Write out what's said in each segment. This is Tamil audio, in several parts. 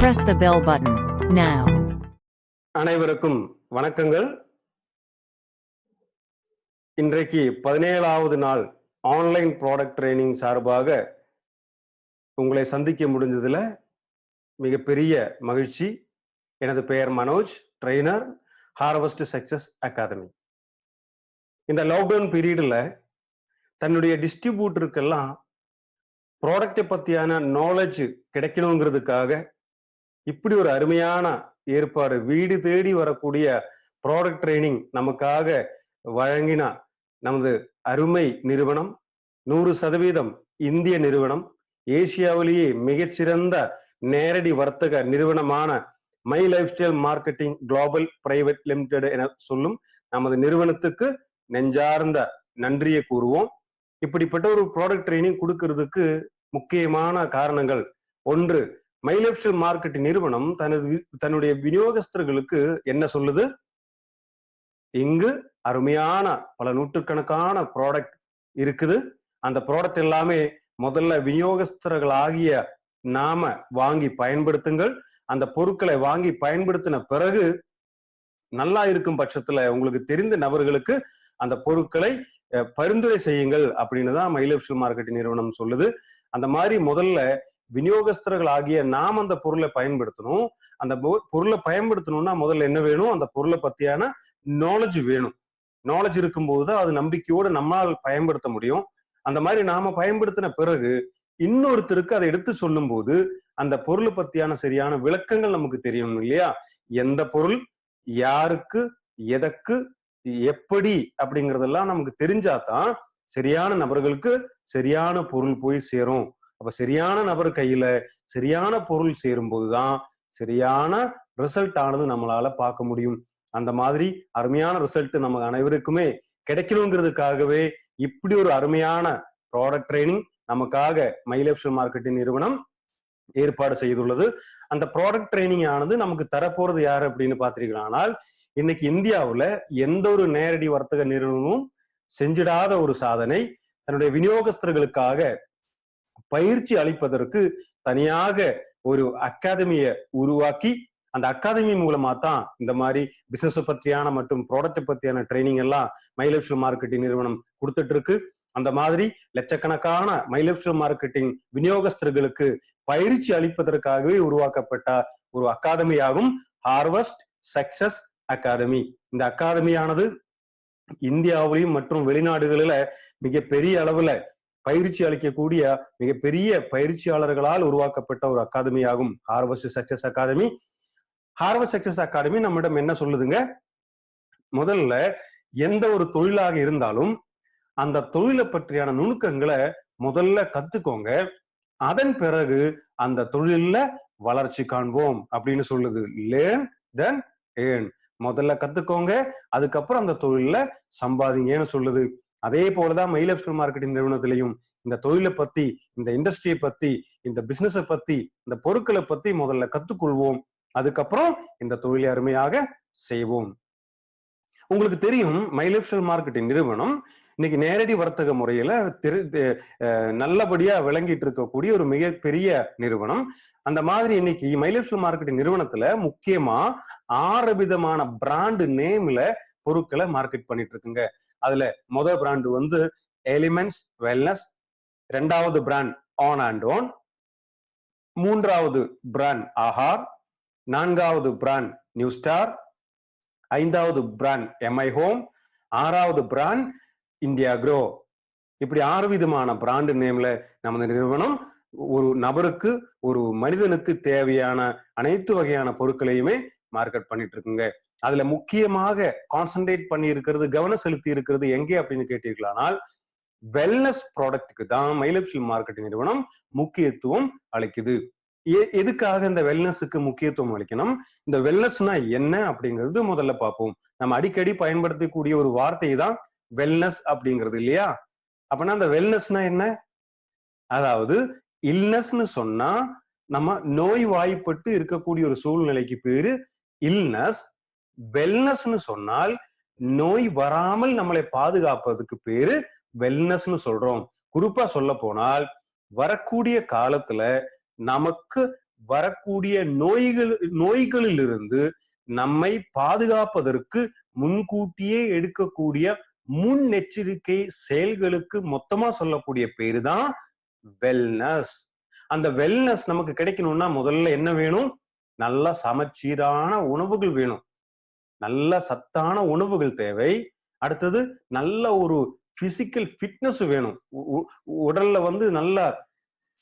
Press the bell button now. அனைவருக்கும் வணக்கங்கள். இன்றைக்கு 17வது நாள் ஆன்லைன் ப்ராடக்ட் ட்ரைனிங் சார்பாக உங்களை சந்திக்க முடிஞ்சதுல மிகப்பெரிய மகிழ்ச்சி. எனது பெயர் Manoj, trainer, harvest success academy. இந்த லாக்டவுன் பீரியட்ல தன்னுடைய டிஸ்ட்ரிபியூட்டருக்கெல்லாம் ப்ராடக்டை பத்தியான நாலேஜ் கிடைக்கணுங்கிறதுக்காக இப்படி ஒரு அருமையான ஏற்பாடு, வீடு தேடி வரக்கூடிய ப்ராடக்ட் ட்ரைனிங் நமக்காக வழங்கின நமது அருமை நிறுவனம், 100% இந்திய நிறுவனம், ஏசியாவிலேயே மிகச்சிறந்த நேரடி வர்த்தக நிறுவனமான my life style marketing global private limited என சொல்லும் நமது நிறுவனத்துக்கு நெஞ்சார்ந்த நன்றியை கூறுவோம். இப்படிப்பட்ட ஒரு ப்ராடக்ட் ட்ரைனிங் கொடுக்கறதுக்கு முக்கியமான காரணங்கள், ஒன்று, மை லைஃப் ஸ்டைல் மார்க்கெட்டிங் நிறுவனம் தன்னுடைய விநியோகஸ்தர்களுக்கு என்ன சொல்லுது? இங்கு அருமையான பல நூற்றுக்கணக்கான ப்ராடக்ட் இருக்குது. அந்த ப்ராடக்ட் எல்லாமே முதல்ல விநியோகஸ்தர்கள் ஆகிய நாம வாங்கி பயன்படுத்துங்கள். அந்த பொருட்களை வாங்கி பயன்படுத்தின பிறகு நல்லா இருக்கும் பட்சத்துல உங்களுக்கு தெரிந்த நபர்களுக்கு அந்த பொருட்களை பரிந்துரை செய்யுங்கள் அப்படின்னு தான் மை லைஃப் ஸ்டைல் மார்க்கெட்டிங் நிறுவனம் சொல்லுது. அந்த மாதிரி முதல்ல விநியோகஸ்தர்கள் ஆகிய நாம் அந்த பொருளை பயன்படுத்தணும். அந்த பொருளை பயன்படுத்தணும்னா முதல்ல என்ன வேணும்? அந்த பொருளை பத்தியான நாலேஜ் வேணும். நாலேஜ் இருக்கும்போது அது நம்பிக்கையோடு நம்மால் பயன்படுத்த முடியும். அந்த மாதிரி நாம பயன்படுத்தின பிறகு இன்னொருத்தருக்கு அதை எடுத்து சொல்லும் போது அந்த பொருளை பத்தியான சரியான விளக்கங்கள் நமக்கு தெரியணும் இல்லையா? எந்த பொருள், யாருக்கு, எதற்கு, எப்படி அப்படிங்கறதெல்லாம் நமக்கு தெரிஞ்சாதான் சரியான நபர்களுக்கு சரியான பொருள் போய் சேரும். அப்ப சரியான நபர் கையில சரியான பொருள் சேரும் போதுதான் சரியான ரிசல்ட் ஆனது நம்மளால பார்க்க முடியும். அந்த மாதிரி அருமையான ரிசல்ட் நம்ம அனைவருக்குமே கிடைக்கணுங்கிறதுக்காகவே இப்படி ஒரு அருமையான ப்ராடக்ட் ட்ரைனிங் நமக்காக மை லைஃப் ஸ்டைல் மார்க்கெட்டிங் நிறுவனம் ஏற்பாடு செய்துள்ளது. அந்த ப்ராடக்ட் ட்ரைனிங் ஆனது நமக்கு தரப்போறது யாரு அப்படின்னு பாத்தீங்கன்னா, இன்னைக்கு இந்தியாவுல எந்த ஒரு நேரடி வர்த்தக நிறுவனமும் செஞ்சிடாத ஒரு சாதனை. தன்னுடைய விநியோகஸ்தர்களுக்காக பயிற்சி அளிப்பதற்கு தனியாக ஒரு அகாடமியை உருவாக்கி அந்த அகாடமி மூலமா தான் இந்த மாதிரி பிசினஸ் பற்றியான மற்றும் ப்ராடக்ட் பத்தியான ட்ரைனிங் எல்லாம் மை லைஃப் ஸ்டைல் மார்க்கெட்டிங் நிறுவனம் கொடுத்துட்டு இருக்கு. அந்த மாதிரி லட்சக்கணக்கான மை லைஃப் ஸ்டைல் மார்க்கெட்டிங் விநியோகஸ்தர்களுக்கு பயிற்சி அளிப்பதற்காகவே உருவாக்கப்பட்ட ஒரு அகாடமியாகும் ஹார்வெஸ்ட் சக்சஸ் அகாடமி. இந்த அகாடமியானது இந்தியாவிலையும் மற்றும் வெளிநாடுகளில மிகப்பெரிய அளவுல பயிற்சி அளிக்கக்கூடிய மிகப்பெரிய பயிற்சியாளர்களால் உருவாக்கப்பட்ட ஒரு அகாடமி ஆகும் harvest success academy. Harvest success academy நம்மிடம் என்ன சொல்லுதுங்க? முதல்ல எந்த ஒரு தொழிலாக இருந்தாலும் அந்த தொழிலை பற்றியான நுணுக்கங்களை முதல்ல கத்துக்கோங்க, அதன் பிறகு அந்த தொழில வளர்ச்சி காண்போம் அப்படின்னு சொல்லுது. லேர்ன் தென் ஏர்ன். முதல்ல கத்துக்கோங்க, அதுக்கப்புறம் அந்த தொழில சம்பாதிங்கன்னு சொல்லுது. அதே போலதான் மை லைஃப் ஸ்டைல் மார்க்கெட்டிங் நிறுவனத்திலையும் இந்த தொழிலை பத்தி, இந்த இண்டஸ்ட்ரியை பத்தி, இந்த பிசினஸை பத்தி, இந்த பொருட்களை பத்தி முதல்ல கத்துக்கொள்வோம். அதுக்கப்புறம் இந்த தொழிலை அருமையாக செய்வோம். உங்களுக்கு தெரியும், மை லைஃப் ஸ்டைல் மார்க்கெட்டிங் நிறுவனம் இன்னைக்கு நேரடி வர்த்தக முறையில நல்லபடியா விளங்கிட்டு இருக்கக்கூடிய ஒரு மிகப்பெரிய நிறுவனம். அந்த மாதிரி இன்னைக்கு மை லைஃப் ஸ்டைல் மார்க்கெட்டிங் நிறுவனத்துல முக்கியமா 6 விதமான பிராண்ட் நேம்ல பொருட்களை மார்க்கெட் பண்ணிட்டு இருக்குங்க. அதுல முதல் பிராண்ட் வந்து எலிமெண்ட்ஸ் வெல்னஸ், இரண்டாவது பிராண்ட் ஆன் அண்ட் ஓன், மூன்றாவது பிராண்ட் ஆஹார், நான்காவது பிராண்ட் நியூ ஸ்டார், ஐந்தாவது பிராண்ட் எம்ஐ ஹோம், ஆறாவது பிராண்ட் இந்தியா க்ரோ. இப்படி 6 விதமான பிராண்ட் நேம்ல நமது நிறுவனம் ஒரு நபருக்கு, ஒரு மனிதனுக்கு தேவையான அனைத்து வகையான பொருட்களையுமே மார்க்கெட் பண்ணிட்டு இருக்குங்க. அதுல முக்கியமாக கான்சென்ட்ரேட் பண்ணி இருக்கிறது, கவனம் செலுத்தி இருக்கிறது எங்கே அப்படின்னு கேட்டீர்களானால் வெல்னஸ் ப்ராடக்ட்டுக்கு தான் மை லைஃப் ஸ்டைல் மார்க்கெட்டிங் நிறுவனம் முக்கியத்துவம் அளிக்குது. எதுக்காக இந்த வெல்னஸுக்கு முக்கியத்துவம் அளிக்கணும்? இந்த வெல்னஸ்னா என்ன அப்படிங்கிறது முதல்ல பார்ப்போம். நம்ம அடிக்கடி பயன்படுத்தக்கூடிய ஒரு வார்த்தை தான் வெல்னஸ் அப்படிங்கிறது இல்லையா? அப்படின்னா அந்த வெல்னஸ்னா என்ன? அதாவது இல்னஸ்ன்னு சொன்னா நம்ம நோய் வாய்ப்பட்டு இருக்கக்கூடிய ஒரு சூழ்நிலைக்கு பேரு இல்னஸ். வெல்னஸ்ன்னு சொன்னால் நோய் வராமல் நம்மளை பாதுகாப்பதுக்கு பேரு வெல்னஸ்ன்னு சொல்றோம். குறிப்பா சொல்ல போனால் வரக்கூடிய காலத்துல நமக்கு வரக்கூடிய நோய்களிலிருந்து நம்மை பாதுகாப்பதற்கு முன்கூட்டியே எடுக்கக்கூடிய முன்னெச்சரிக்கை செயல்களுக்கு மொத்தமா சொல்லக்கூடிய பேரு தான் வெல்னஸ். அந்த வெல்னஸ் நமக்கு கிடைக்கணும்னா முதல்ல என்ன வேணும்? நல்ல சமச்சீரான உணவுகள் வேணும், நல்ல சத்தான உணவுகள் தேவை. அடுத்தது நல்ல ஒரு பிசிக்கல் ஃபிட்னஸ் வேணும், உடல்ல நல்ல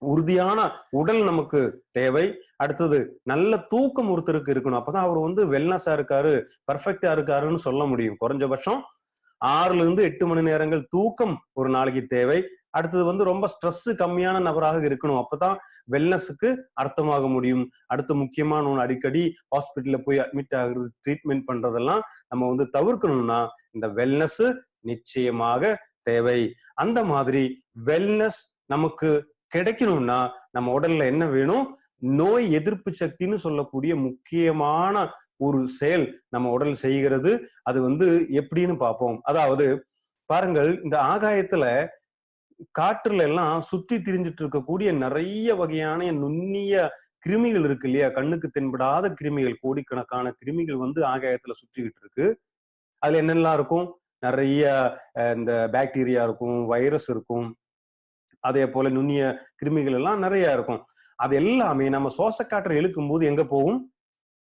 உறுதியான உடல் நமக்கு தேவை. அடுத்தது நல்ல தூக்கம் ஒருத்தருக்கு இருக்கணும், அப்பதான் அவர் வெல்னஸா இருக்காரு, பர்ஃபெக்டா இருக்காருன்னு சொல்ல முடியும். குறைஞ்சபட்சம் 6 to 8 மணி நேரங்கள் தூக்கம் ஒரு நாளைக்கு தேவை. அடுத்தது ரொம்ப ஸ்ட்ரெஸ் கம்மியான நபராக இருக்கணும், அப்பதான் வெல்னஸுக்கு அர்த்தமாக முடியும். அடுத்து முக்கியமான ஒன்று, அடிக்கடி ஹாஸ்பிட்டல்ல போய் அட்மிட் ஆகுறது, ட்ரீட்மெண்ட் பண்றதெல்லாம் நம்ம தவிர்க்கணும்னா இந்த வெல்னஸ் நிச்சயமாக தேவை. அந்த மாதிரி வெல்னஸ் நமக்கு கிடைக்கணும்னா நம்ம உடல்ல என்ன வேணும்? நோய் எதிர்ப்பு சக்தின்னு சொல்லக்கூடிய முக்கியமான ஒரு செயல் நம்ம உடல் செய்கிறது. அது எப்படின்னு பார்ப்போம். அதாவது பாருங்கள், இந்த ஆகாயத்துல காற்றுல எல்லாம் சுற்றி திரிஞ்சிட்டு இருக்கக்கூடிய நிறைய வகையான நுண்ணிய கிருமிகள் இருக்கு இல்லையா? கண்ணுக்கு தென்படாத கிருமிகள், கோடிக்கணக்கான கிருமிகள் ஆகாயத்துல சுற்றிக்கிட்டு இருக்கு. அதுல என்னெல்லாம் இருக்கும்? நிறைய இந்த பாக்டீரியா இருக்கும், வைரஸ் இருக்கும், அதே போல நுண்ணிய கிருமிகள் எல்லாம் நிறைய இருக்கும். அது எல்லாமே நம்ம சுவாச காற்றை இழுக்கும் போது எங்க போகும்?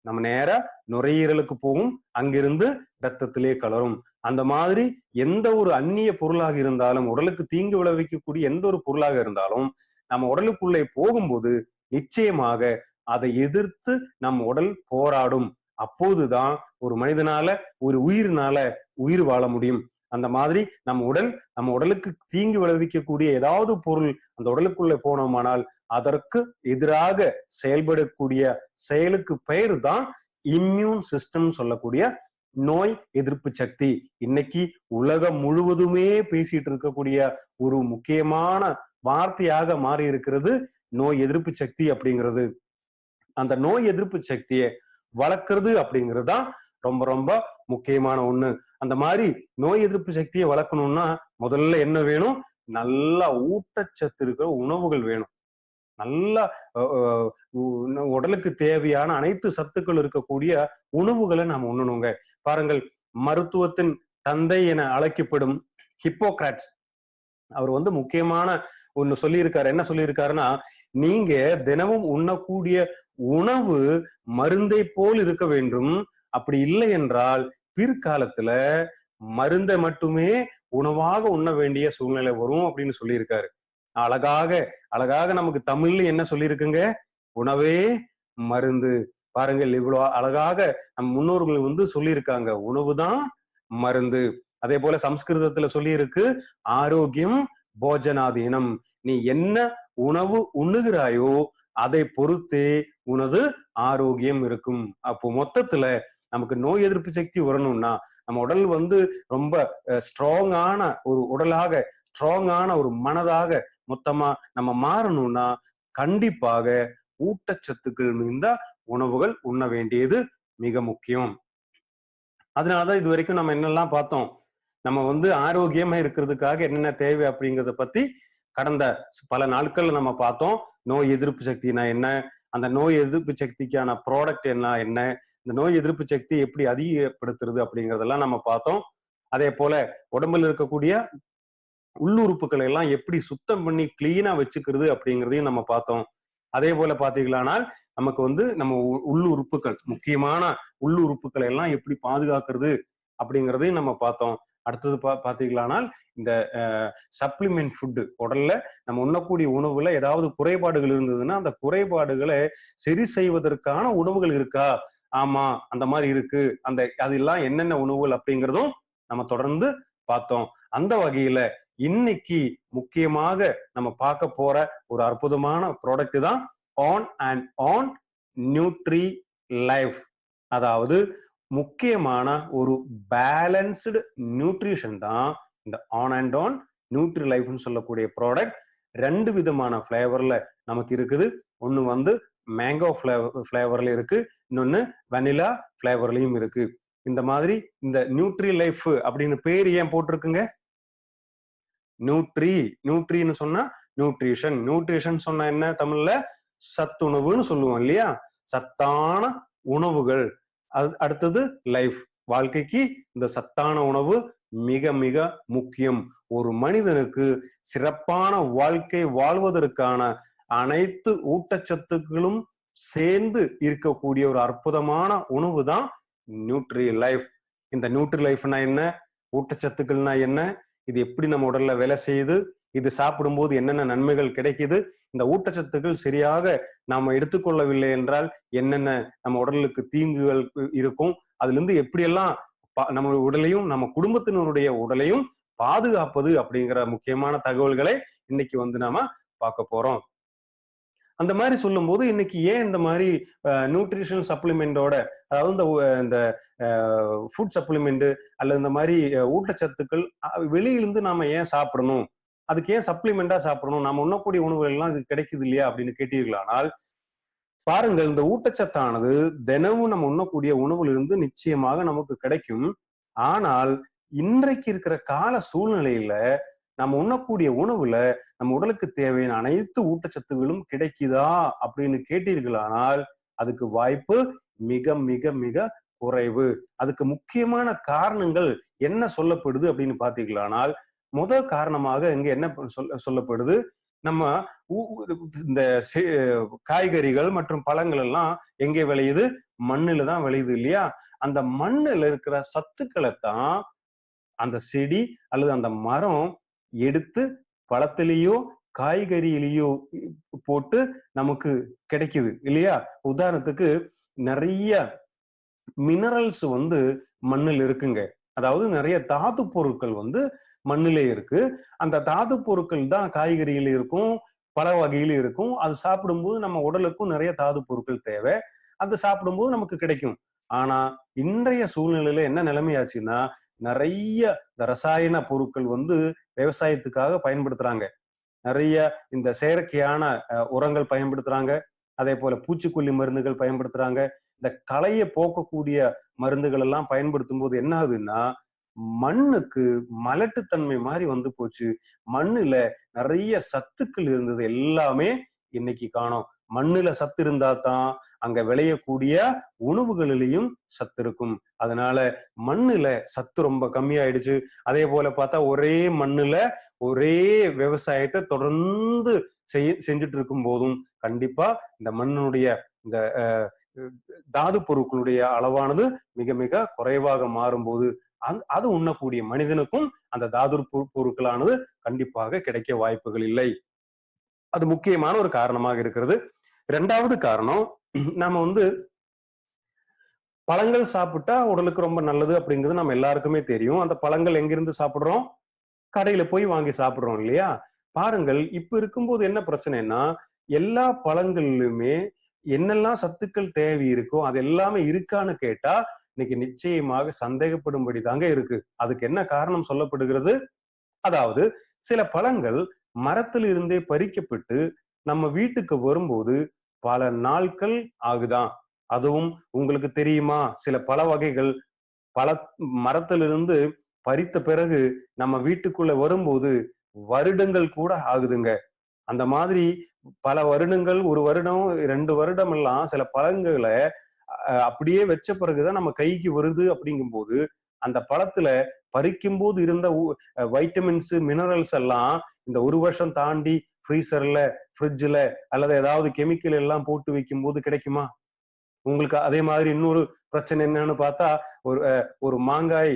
நம்ம நேரா நுரையீரலுக்கு போகும், அங்கிருந்து ரத்தத்திலே கலரும். அந்த மாதிரி எந்த ஒரு அந்நிய பொருளாக இருந்தாலும், உடலுக்கு தீங்கு விளைவிக்கக்கூடிய எந்த ஒரு பொருளாக இருந்தாலும் நம்ம உடலுக்குள்ளே போகும்போது நிச்சயமாக அதை எதிர்த்து நம் உடல் போராடும். அப்போதுதான் ஒரு மனிதனால, ஒரு உயிரினால உயிர் வாழ முடியும். அந்த மாதிரி நம்ம உடலுக்கு தீங்கு விளைவிக்கக்கூடிய ஏதாவது பொருள் அந்த உடலுக்குள்ளே போனோமானால் அதற்கு எதிராக செயல்படக்கூடிய செயலுக்கு பெயர் தான் இம்யூன் சிஸ்டம் சொல்லக்கூடிய நோய் எதிர்ப்பு சக்தி. இன்னைக்கு உலகம் முழுவதுமே பேசிட்டு இருக்கக்கூடிய ஒரு முக்கியமான வார்த்தையாக மாறி இருக்கிறது நோய் எதிர்ப்பு சக்தி அப்படிங்கிறது. அந்த நோய் எதிர்ப்பு சக்தியை வளர்க்கறது அப்படிங்கிறது தான் ரொம்ப ரொம்ப முக்கியமான ஒண்ணு. அந்த மாதிரி நோய் எதிர்ப்பு சக்தியை வளர்க்கணும்னா முதல்ல என்ன வேணும்? நல்ல ஊட்டச்சத்து இருக்கிற உணவுகள் வேணும். நல்லா உடலுக்கு தேவையான அனைத்து சத்துக்கள் இருக்கக்கூடிய உணவுகளை நாம உண்ணணுங்க. பாருங்கள், மருத்துவத்தின் தந்தை என அழைக்கப்படும் ஹிப்போக்ராட்ஸ் அவர் முக்கியமான ஒண்ணு சொல்லியிருக்காரு. என்ன சொல்லியிருக்காருன்னா, நீங்க தினமும் உண்ணக்கூடிய உணவு மருந்தை போல் இருக்க வேண்டும். அப்படி இல்லை என்றால் பிற்காலத்துல மருந்தை மட்டுமே உணவாக உண்ண வேண்டிய சூழ்நிலை வரும் அப்படின்னு சொல்லியிருக்காரு. அழகாக நமக்கு தமிழ்ல என்ன சொல்லியிருக்குங்க? உணவே மருந்து. பாருங்கள், இவ்வளவு அழகாக நம் முன்னோர்கள் சொல்லியிருக்காங்க, உணவுதான் மருந்து. அதே போல சம்ஸ்கிருதத்துல சொல்லி இருக்கு, ஆரோக்கியம் போஜனாதீனம். நீ என்ன உணவு உண்ணுகிறாயோ அதை பொறுத்தே உனது ஆரோக்கியம் இருக்கும். அப்போ மொத்தத்துல நமக்கு நோய் எதிர்ப்பு சக்தி வரணும்னா நம்ம உடல் ரொம்ப ஸ்ட்ராங்கான ஒரு உடலாக, ஸ்ட்ராங்கான ஒரு மனதாக மொத்தமா நம்ம மாறணும்னா கண்டிப்பாக ஊட்டச்சத்துக்கள் மிகுந்த உணவுகள் உண்ண வேண்டியது மிக முக்கியம். அதனாலதான் இது வரைக்கும் நம்ம என்னெல்லாம் பார்த்தோம்? நம்ம ஆரோக்கியமா இருக்கிறதுக்காக என்னென்ன தேவை அப்படிங்கிறத பத்தி கடந்த பல நாட்கள்ல நம்ம பார்த்தோம். நோய் எதிர்ப்பு சக்தினா என்ன, அந்த நோய் எதிர்ப்பு சக்திக்கான ப்ராடக்ட் என்ன, இந்த நோய் எதிர்ப்பு சக்தி எப்படி அதிகப்படுத்துறது அப்படிங்கிறதெல்லாம் நம்ம பார்த்தோம். அதே போல உடம்புல இருக்கக்கூடிய உள்ளுறுப்புகளை எல்லாம் எப்படி சுத்தம் பண்ணி கிளீனா வச்சுக்கிறது அப்படிங்கிறதையும் நம்ம பார்த்தோம். அதே போல பாத்தீங்களானால் நமக்கு நம்ம உள்ளுறுப்புகள், முக்கியமான உள்ளுறுப்புகளை எல்லாம் எப்படி பாதுகாக்கிறது அப்படிங்கிறதையும் நம்ம பார்த்தோம். அடுத்தது பாத்தீங்களானால் இந்த சப்ளிமெண்ட் ஃபுட்டு, உடல்ல நம்ம உண்ணக்கூடிய உணவுல ஏதாவது குறைபாடுகள் இருந்ததுன்னா அந்த குறைபாடுகளை சரி செய்வதற்கான உணவுகள் இருக்கா? ஆமா, அந்த மாதிரி இருக்கு. அதெல்லாம் என்னென்ன உணவுகள் அப்படிங்கிறதும் நம்ம தொடர்ந்து பார்த்தோம். அந்த வகையில இன்னைக்கு முக்கியமாக நம்ம பார்க்க போற ஒரு அற்புதமான ப்ராடக்ட் தான் on and on nutri life. அதாவது முக்கியமான ஒரு பேலன்ஸ்டு நியூட்ரிஷன் தான் இந்த ஆன் அண்ட் ஆன் நியூட்ரி லைஃப்னு சொல்லக்கூடிய ப்ராடக்ட். 2 விதமான ஃபிளேவர்ல நமக்கு இருக்குது. ஒண்ணு மேங்கோ ஃபிளேவர்ல இருக்கு, இன்னொன்னு வெனிலா ஃபிளேவர்லயும் இருக்கு. இந்த மாதிரி இந்த நியூட்ரி லைஃப் அப்படின்னு பேர் ஏன் போட்டிருக்குங்க? நியூட்ரின்னு சொன்னா நியூட்ரிஷன், நியூட்ரிஷன் சொன்னா என்ன தமிழ்ல? சத்துணவுன்னு சொல்லுவோம் இல்லையா? சத்தான உணவுகள். அடுத்தது லைஃப். வாழ்க்கைக்கு இந்த சத்தான உணவு மிக மிக முக்கியம். ஒரு மனிதனுக்கு சிறப்பான வாழ்க்கை வாழ்வதற்கான அனைத்து ஊட்டச்சத்துக்களும் சேர்ந்து இருக்கக்கூடிய ஒரு அற்புதமான உணவு தான் நியூட்ரி லைஃப். இந்த நியூட்ரி லைஃப்னா என்ன, ஊட்டச்சத்துக்கள்னா என்ன, இது எப்படி நம்ம உடல்ல வேலை செய்யுது, இது சாப்பிடும்போது என்னென்ன நன்மைகள் கிடைக்குது, இந்த ஊட்டச்சத்துக்கள் சரியாக நாம எடுத்துக்கொள்ளவில்லை என்றால் என்னென்ன நம்ம உடலுக்கு தீங்குகள் இருக்கும், அதுல இருந்து எப்படியெல்லாம் நம்ம உடலையும் நம்ம குடும்பத்தினருடைய உடலையும் பாதுகாப்பது அப்படிங்கிற முக்கியமான தகவல்களை இன்னைக்கு வந்து நாம பார்க்க போறோம். அந்த மாதிரி சொல்லும்போது இன்னைக்கு ஏன் இந்த மாதிரி நியூட்ரிஷனல் சப்ளிமெண்டோட, அதாவது இந்த ஃபுட் சப்ளிமெண்ட் அல்லது இந்த மாதிரி ஊட்டச்சத்துக்கள் வெளியிலிருந்து நாம ஏன் சாப்பிடணும், அதுக்கு ஏன் சப்ளிமெண்டா சாப்பிடணும், நாம உண்ணக்கூடிய உணவுகள் எல்லாம் இது கிடைக்குது இல்லையா அப்படின்னு கேட்டீர்களானால், பாருங்கள், இந்த ஊட்டச்சத்தானது தினமும் நம்ம உண்ணக்கூடிய உணவுலிருந்து நிச்சயமாக நமக்கு கிடைக்கும். ஆனால் இன்றைக்கு இருக்கிற கால சூழ்நிலையில நம்ம உண்ணக்கூடிய உணவுல நம்ம உடலுக்கு தேவையான அனைத்து ஊட்டச்சத்துகளும் கிடைக்குதா அப்படின்னு கேட்டீர்களானால் அதுக்கு வாய்ப்பு மிக மிக மிக குறைவு. அதுக்கு முக்கியமான காரணங்கள் என்ன சொல்லப்படுது அப்படின்னு பாத்தீங்களானால், முதல் காரணமாக இங்க என்ன சொல்லப்படுது, நம்ம இந்த காய்கறிகள் மற்றும் பழங்கள் எல்லாம் எங்கே விளையுது, மண்ணுல தான் விளையுது இல்லையா? அந்த மண்ணுல இருக்கிற சத்துக்களை தான் அந்த செடி அல்லது அந்த மரம் எடுத்து பழத்திலேயோ காய்கறியிலேயோ போட்டு நமக்கு கிடைக்குது இல்லையா? உதாரணத்துக்கு நிறைய மினரல்ஸ் வந்து மண்ணில் இருக்குங்க. அதாவது நிறைய தாது பொருட்கள் வந்து மண்ணிலே இருக்கு. அந்த தாது பொருட்கள் தான் காய்கறியில இருக்கும், பல வகையில இருக்கும். அது சாப்பிடும்போது நம்ம உடலுக்கும் நிறைய தாது பொருட்கள் தேவை. அது சாப்பிடும்போது நமக்கு கிடைக்கும். ஆனா இன்றைய சூழ்நிலையில என்ன நிலைமையாச்சுன்னா, நிறைய இந்த ரசாயன பொருட்கள் வந்து விவசாயத்துக்காக பயன்படுத்துறாங்க. நிறைய இந்த செயற்கையான உரங்கள் பயன்படுத்துறாங்க. அதே போல பூச்சிக்கொல்லி மருந்துகள் பயன்படுத்துறாங்க. இந்த களையை போக்கக்கூடிய மருந்துகள் எல்லாம் பயன்படுத்தும் போது என்ன ஆகுதுன்னா, மண்ணுக்கு மலட்டுத்தன்மை மாதிரி வந்து போச்சு. மண்ணுல நிறைய சத்துக்கள் இருந்தது எல்லாமே இன்னைக்கு காணோம். மண்ணுல சத்து இருந்தா தான் அங்க விளையக்கூடிய உணவுகளிலையும் சத்து இருக்கும். அதனால மண்ணுல சத்து ரொம்ப கம்மியாயிடுச்சு. அதே போல பார்த்தா ஒரே மண்ணுல ஒரே விவசாயத்தை தொடர்ந்து செஞ்சுட்டு இருக்கும் போதும் கண்டிப்பா இந்த மண்ணுடைய இந்த தாது பொருட்களுடைய அளவானது மிக மிக குறைவாக மாறும்போது அது உண்ணக்கூடிய மனிதனுக்கும் அந்த தாது பொருட்களானது கண்டிப்பாக கிடைக்க வாய்ப்புகள் இல்லை. அது முக்கியமான ஒரு காரணமாக இருக்கிறது. இரண்டாவது காரணம், நாம வந்து பழங்கள் சாப்பிட்டா உடலுக்கு ரொம்ப நல்லது அப்படிங்கிறது நம்ம எல்லாருக்குமே தெரியும். அந்த பழங்கள் எங்கிருந்து சாப்பிடுறோம், கடையில போய் வாங்கி சாப்பிடுறோம் இல்லையா? பாருங்கள், இப்ப இருக்கும்போது என்ன பிரச்சனைன்னா, எல்லா பழங்களிலுமே என்னெல்லாம் சத்துக்கள் தேவை இருக்கோ அது எல்லாமே இருக்கான்னு கேட்டா இன்னைக்கு நிச்சயமாக சந்தேகப்படும்படி தாங்க இருக்கு. அதுக்கு என்ன காரணம் சொல்லப்படுகிறது, அதாவது சில பழங்கள் மரத்தில் இருந்தே பறிக்கப்பட்டு நம்ம வீட்டுக்கு வரும்போது பல நாட்கள் ஆகுதான். அதுவும் உங்களுக்கு தெரியுமா, சில பழ வகைகள் பல மரத்திலிருந்து பறித்த பிறகு நம்ம வீட்டுக்குள்ள வரும்போது வருடங்கள் கூட ஆகுதுங்க. அந்த மாதிரி பல வருடங்கள், 1 வருடம் 2 வருடம் எல்லாம் சில பழங்களை அப்படியே வச்ச பிறகுதான் நம்ம கைக்கு வருது. அப்படிங்கும்போது அந்த பழத்துல பறிக்கும் போது இருந்த வைட்டமின்ஸ் மினரல்ஸ் எல்லாம் இந்த 1 வருஷம் தாண்டி ஃப்ரீசர்ல ஃப்ரிட்ஜ்ல அல்லது ஏதாவது கெமிக்கல் எல்லாம் போட்டு வைக்கும் போது கிடைக்குமா உங்களுக்கு? அதே மாதிரி இன்னொரு பிரச்சனை என்னன்னு பார்த்தா, ஒரு மாங்காய்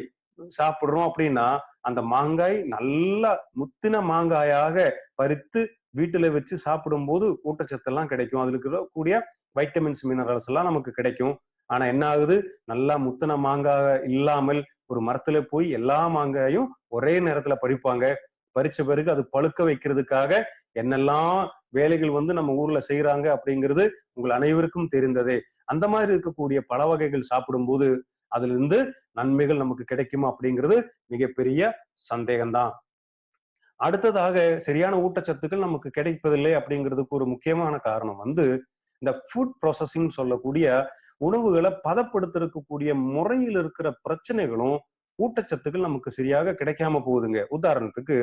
சாப்பிடுறோம் அப்படின்னா அந்த மாங்காய் நல்லா முத்தின மாங்காயாக பறித்து வீட்டுல வச்சு சாப்பிடும் போது ஊட்டச்சத்து எல்லாம் கிடைக்கும். அதுல இருக்கக்கூடிய வைட்டமின்ஸ் மினரல்ஸ் எல்லாம் நமக்கு கிடைக்கும். ஆனா என்ன ஆகுது, நல்லா முத்தின மாங்காய் இல்லாமல் ஒரு மரத்துல போய் எல்லா மாங்காயும் ஒரே நேரத்துல பறிப்பாங்க. பறிச்ச பிறகு அது பழுக்க வைக்கிறதுக்காக என்னெல்லாம் வேலைகள் வந்து நம்ம ஊர்ல செய்யறாங்க அப்படிங்கிறது உங்கள் அனைவருக்கும் தெரிந்ததே. அந்த மாதிரி இருக்கக்கூடிய பழ வகைகள் சாப்பிடும்போது அதுல இருந்து நன்மைகள் நமக்கு கிடைக்குமா அப்படிங்கிறது மிகப்பெரிய சந்தேகம்தான். அடுத்ததாக சரியான ஊட்டச்சத்துக்கள் நமக்கு கிடைப்பதில்லை அப்படிங்கிறதுக்கு ஒரு முக்கியமான காரணம் வந்து இந்த ஃபுட் ப்ராசஸிங் சொல்லக்கூடிய உணவுகளை பதப்படுத்திருக்கக்கூடிய முறையில் இருக்கிற பிரச்சனைகளும் ஊட்டச்சத்துக்கள் நமக்கு சரியாக கிடைக்காம போகுதுங்க. உதாரணத்துக்கு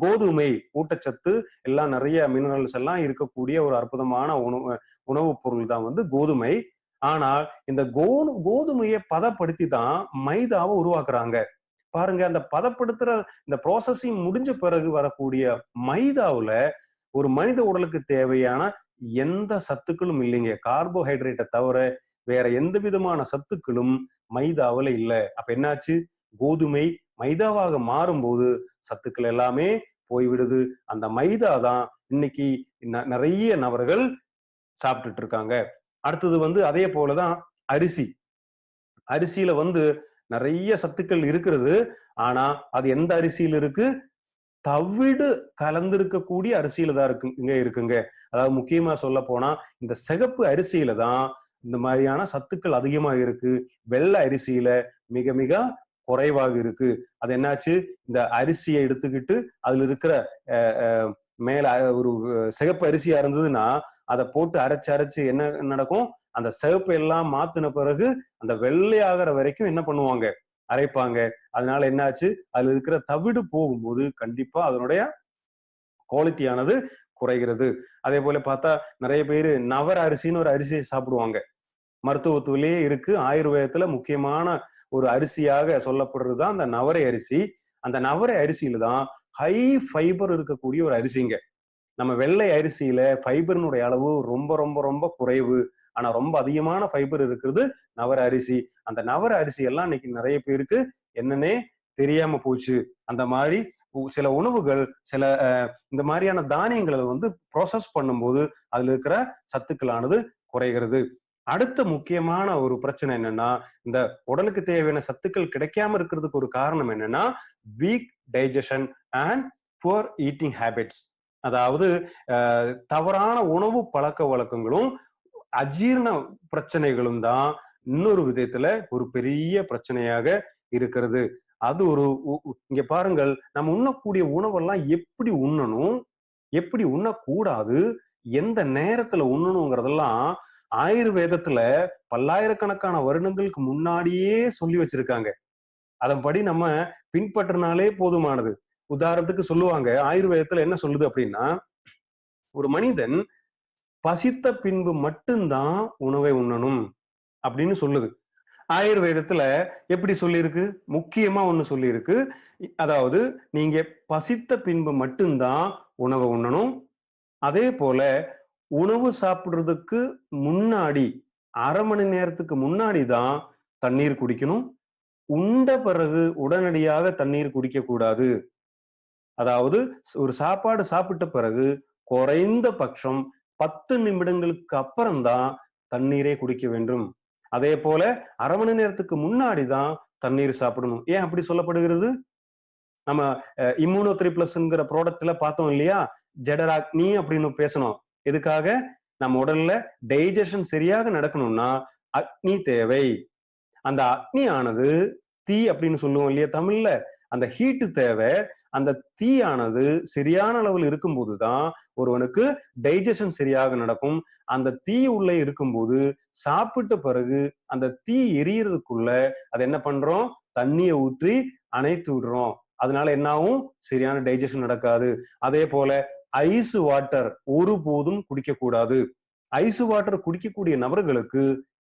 கோதுமை ஊட்டச்சத்து எல்லாம் நிறைய மினரல்ஸ் எல்லாம் இருக்கக்கூடிய ஒரு அற்புதமான உணவுப் பொருள் தான் வந்து கோதுமை. ஆனால் இந்த கோதுமையை பதப்படுத்தி தான் மைதாவை உருவாக்குறாங்க. பாருங்க, அந்த பதப்படுத்துற இந்த ப்ராசஸிங் முடிஞ்ச பிறகு வரக்கூடிய மைதாவுல ஒரு மனித உடலுக்கு தேவையான எந்த சத்துக்களும் இல்லைங்க. கார்போஹைட்ரேட்டை தவிர வேற எந்த விதமான சத்துக்களும் மைதாவுல இல்லை. அப்ப என்னாச்சு? கோதுமை மைதாவாக மாறும்போது சத்துக்கள் எல்லாமே போய்விடுது. அந்த மைதா தான் இன்னைக்கு நிறைய நபர்கள் சாப்பிட்டுட்டு இருக்காங்க. அடுத்தது வந்து அதே போலதான் அரிசி. அரிசியில வந்து நிறைய சத்துக்கள் இருக்கிறது. ஆனா அது எந்த அரிசியில இருக்கு? தவிடு கலந்திருக்கக்கூடிய அரிசியில தான் இருக்குங்க. அதாவது முக்கியமா சொல்ல போனா இந்த சிகப்பு அரிசியில தான் இந்த மாதிரியான சத்துக்கள் அதிகமா இருக்கு. வெள்ளை அரிசியில மிக மிக குறைவாக இருக்கு. அது என்னாச்சு? இந்த அரிசியை எடுத்துக்கிட்டு அதுல இருக்கிற மேல ஒரு சிகப்பு அரிசியா இருந்ததுன்னா அதை போட்டு அரைச்சு என்ன நடக்கும்? அந்த சிவப்பு எல்லாம் மாத்தின பிறகு அந்த வெள்ளையாகிற வரைக்கும் என்ன பண்ணுவாங்க? அரைப்பாங்க. அதனால என்னாச்சு? அதுல இருக்கிற தவிடு போகும்போது கண்டிப்பா அதனுடைய குவாலிட்டியானது குறைகிறது. அதே போல பார்த்தா நிறைய பேரு நவர அரிசின்னு ஒரு அரிசியை சாப்பிடுவாங்க. மருத்துவத்திலேயே இருக்கு. ஆயுர்வேதத்துல முக்கியமான ஒரு அரிசியாக சொல்லப்படுறதுதான் அந்த நவரை அரிசி. அந்த நவரை அரிசியில தான் ஹை ஃபைபர் இருக்கக்கூடிய ஒரு அரிசிங்க. நம்ம வெள்ளை அரிசியில ஃபைபர்னுடைய அளவு ரொம்ப ரொம்ப ரொம்ப குறைவு. ஆனா ரொம்ப அதிகமான ஃபைபர் இருக்கிறது நவர அரிசி. அந்த நவர அரிசி எல்லாம் இன்னைக்கு நிறைய பேருக்கு என்னன்னே தெரியாம போச்சு. அந்த மாதிரி சில உணவுகள், சில இந்த மாதிரியான தானியங்களை வந்து ப்ராசஸ் பண்ணும்போது அதுல இருக்கிற சத்துக்களானது குறைகிறது. அடுத்த முக்கியமான ஒரு பிரச்சனை என்னன்னா, இந்த உடலுக்கு தேவையான சத்துக்கள் கிடைக்காம இருக்கிறதுக்கு ஒரு காரணம் என்னன்னா, week digestion and poor eating habits. அதாவது தவறான உணவு பழக்க வழக்கங்களும் அஜீரண பிரச்சனைகளும் தான் இன்னொரு விதத்துல ஒரு பெரிய பிரச்சனையாக இருக்கிறது. அது ஒரு இங்க பாருங்கள், நம்ம உண்ணக்கூடிய உணவெல்லாம் எப்படி உண்ணணும், எப்படி உண்ணக்கூடாது, எந்த நேரத்துல உண்ணணுங்கிறதெல்லாம் ஆயுர்வேதத்துல பல்லாயிரக்கணக்கான வருடங்களுக்கு முன்னாடியே சொல்லி வச்சிருக்காங்க. அதன்படி நம்ம பின்பற்றினாலே போதுமானது. உதாரணத்துக்கு சொல்லுவாங்க, ஆயுர்வேதத்துல என்ன சொல்லுது அப்படின்னா, ஒரு மனிதன் பசித்த பின்பு மட்டும்தான் உணவை உண்ணணும் அப்படின்னு சொல்லுது. ஆயுர்வேதத்துல எப்படி சொல்லியிருக்கு? முக்கியமா ஒண்ணு சொல்லியிருக்கு. அதாவது நீங்க பசித்த பின்பு மட்டும்தான் உணவை உண்ணணும். அதே போல உணவு சாப்பிடுறதுக்கு முன்னாடி 1/2 மணி நேரத்துக்கு முன்னாடி தான் தண்ணீர் குடிக்கணும். உண்ட பிறகு உடனடியாக தண்ணீர் குடிக்க கூடாது. அதாவது ஒரு சாப்பாடு சாப்பிட்ட பிறகு குறைந்த பட்சம் 10 நிமிடங்களுக்கு அப்புறம் தான் தண்ணீரை குடிக்க வேண்டும். அதே போல 1/2 மணி நேரத்துக்கு முன்னாடி தான் தண்ணீர் சாப்பிடணும். ஏன் அப்படி சொல்லப்படுகிறது? நம்ம இம்யூனோ3 பிளஸ்ங்கிற ப்ராடக்ட்ல பார்த்தோம் இல்லையா? ஜெடராக்னி அப்படின்னு பேசணும். எதுக்காக? நம்ம உடல்ல டைஜஷன் சரியாக நடக்கணும்னா அக்னி தேவை. அந்த அக்னி ஆனது தீ அப்படின்னு சொல்லுவோம் இல்லையா தமிழ்ல? அந்த ஹீட்டு தேவை. அந்த தீயானது சரியான அளவில் இருக்கும்போதுதான் ஒருவனுக்கு டைஜஷன் சரியாக நடக்கும். அந்த தீ உள்ளே இருக்கும்போது சாப்பிட்ட பிறகு அந்த தீ எரியறதுக்குள்ள அது என்ன பண்றோம்? தண்ணியை ஊற்றி அணைத்து விடுறோம். அதனால என்ன ஆகும்? சரியான டைஜஷன் நடக்காது. அதே போல ஐஸ் வாட்டர் ஒருபோதும் குடிக்க கூடாது. ஐஸ் வாட்டர் குடிக்கக்கூடிய நபர்களுக்கு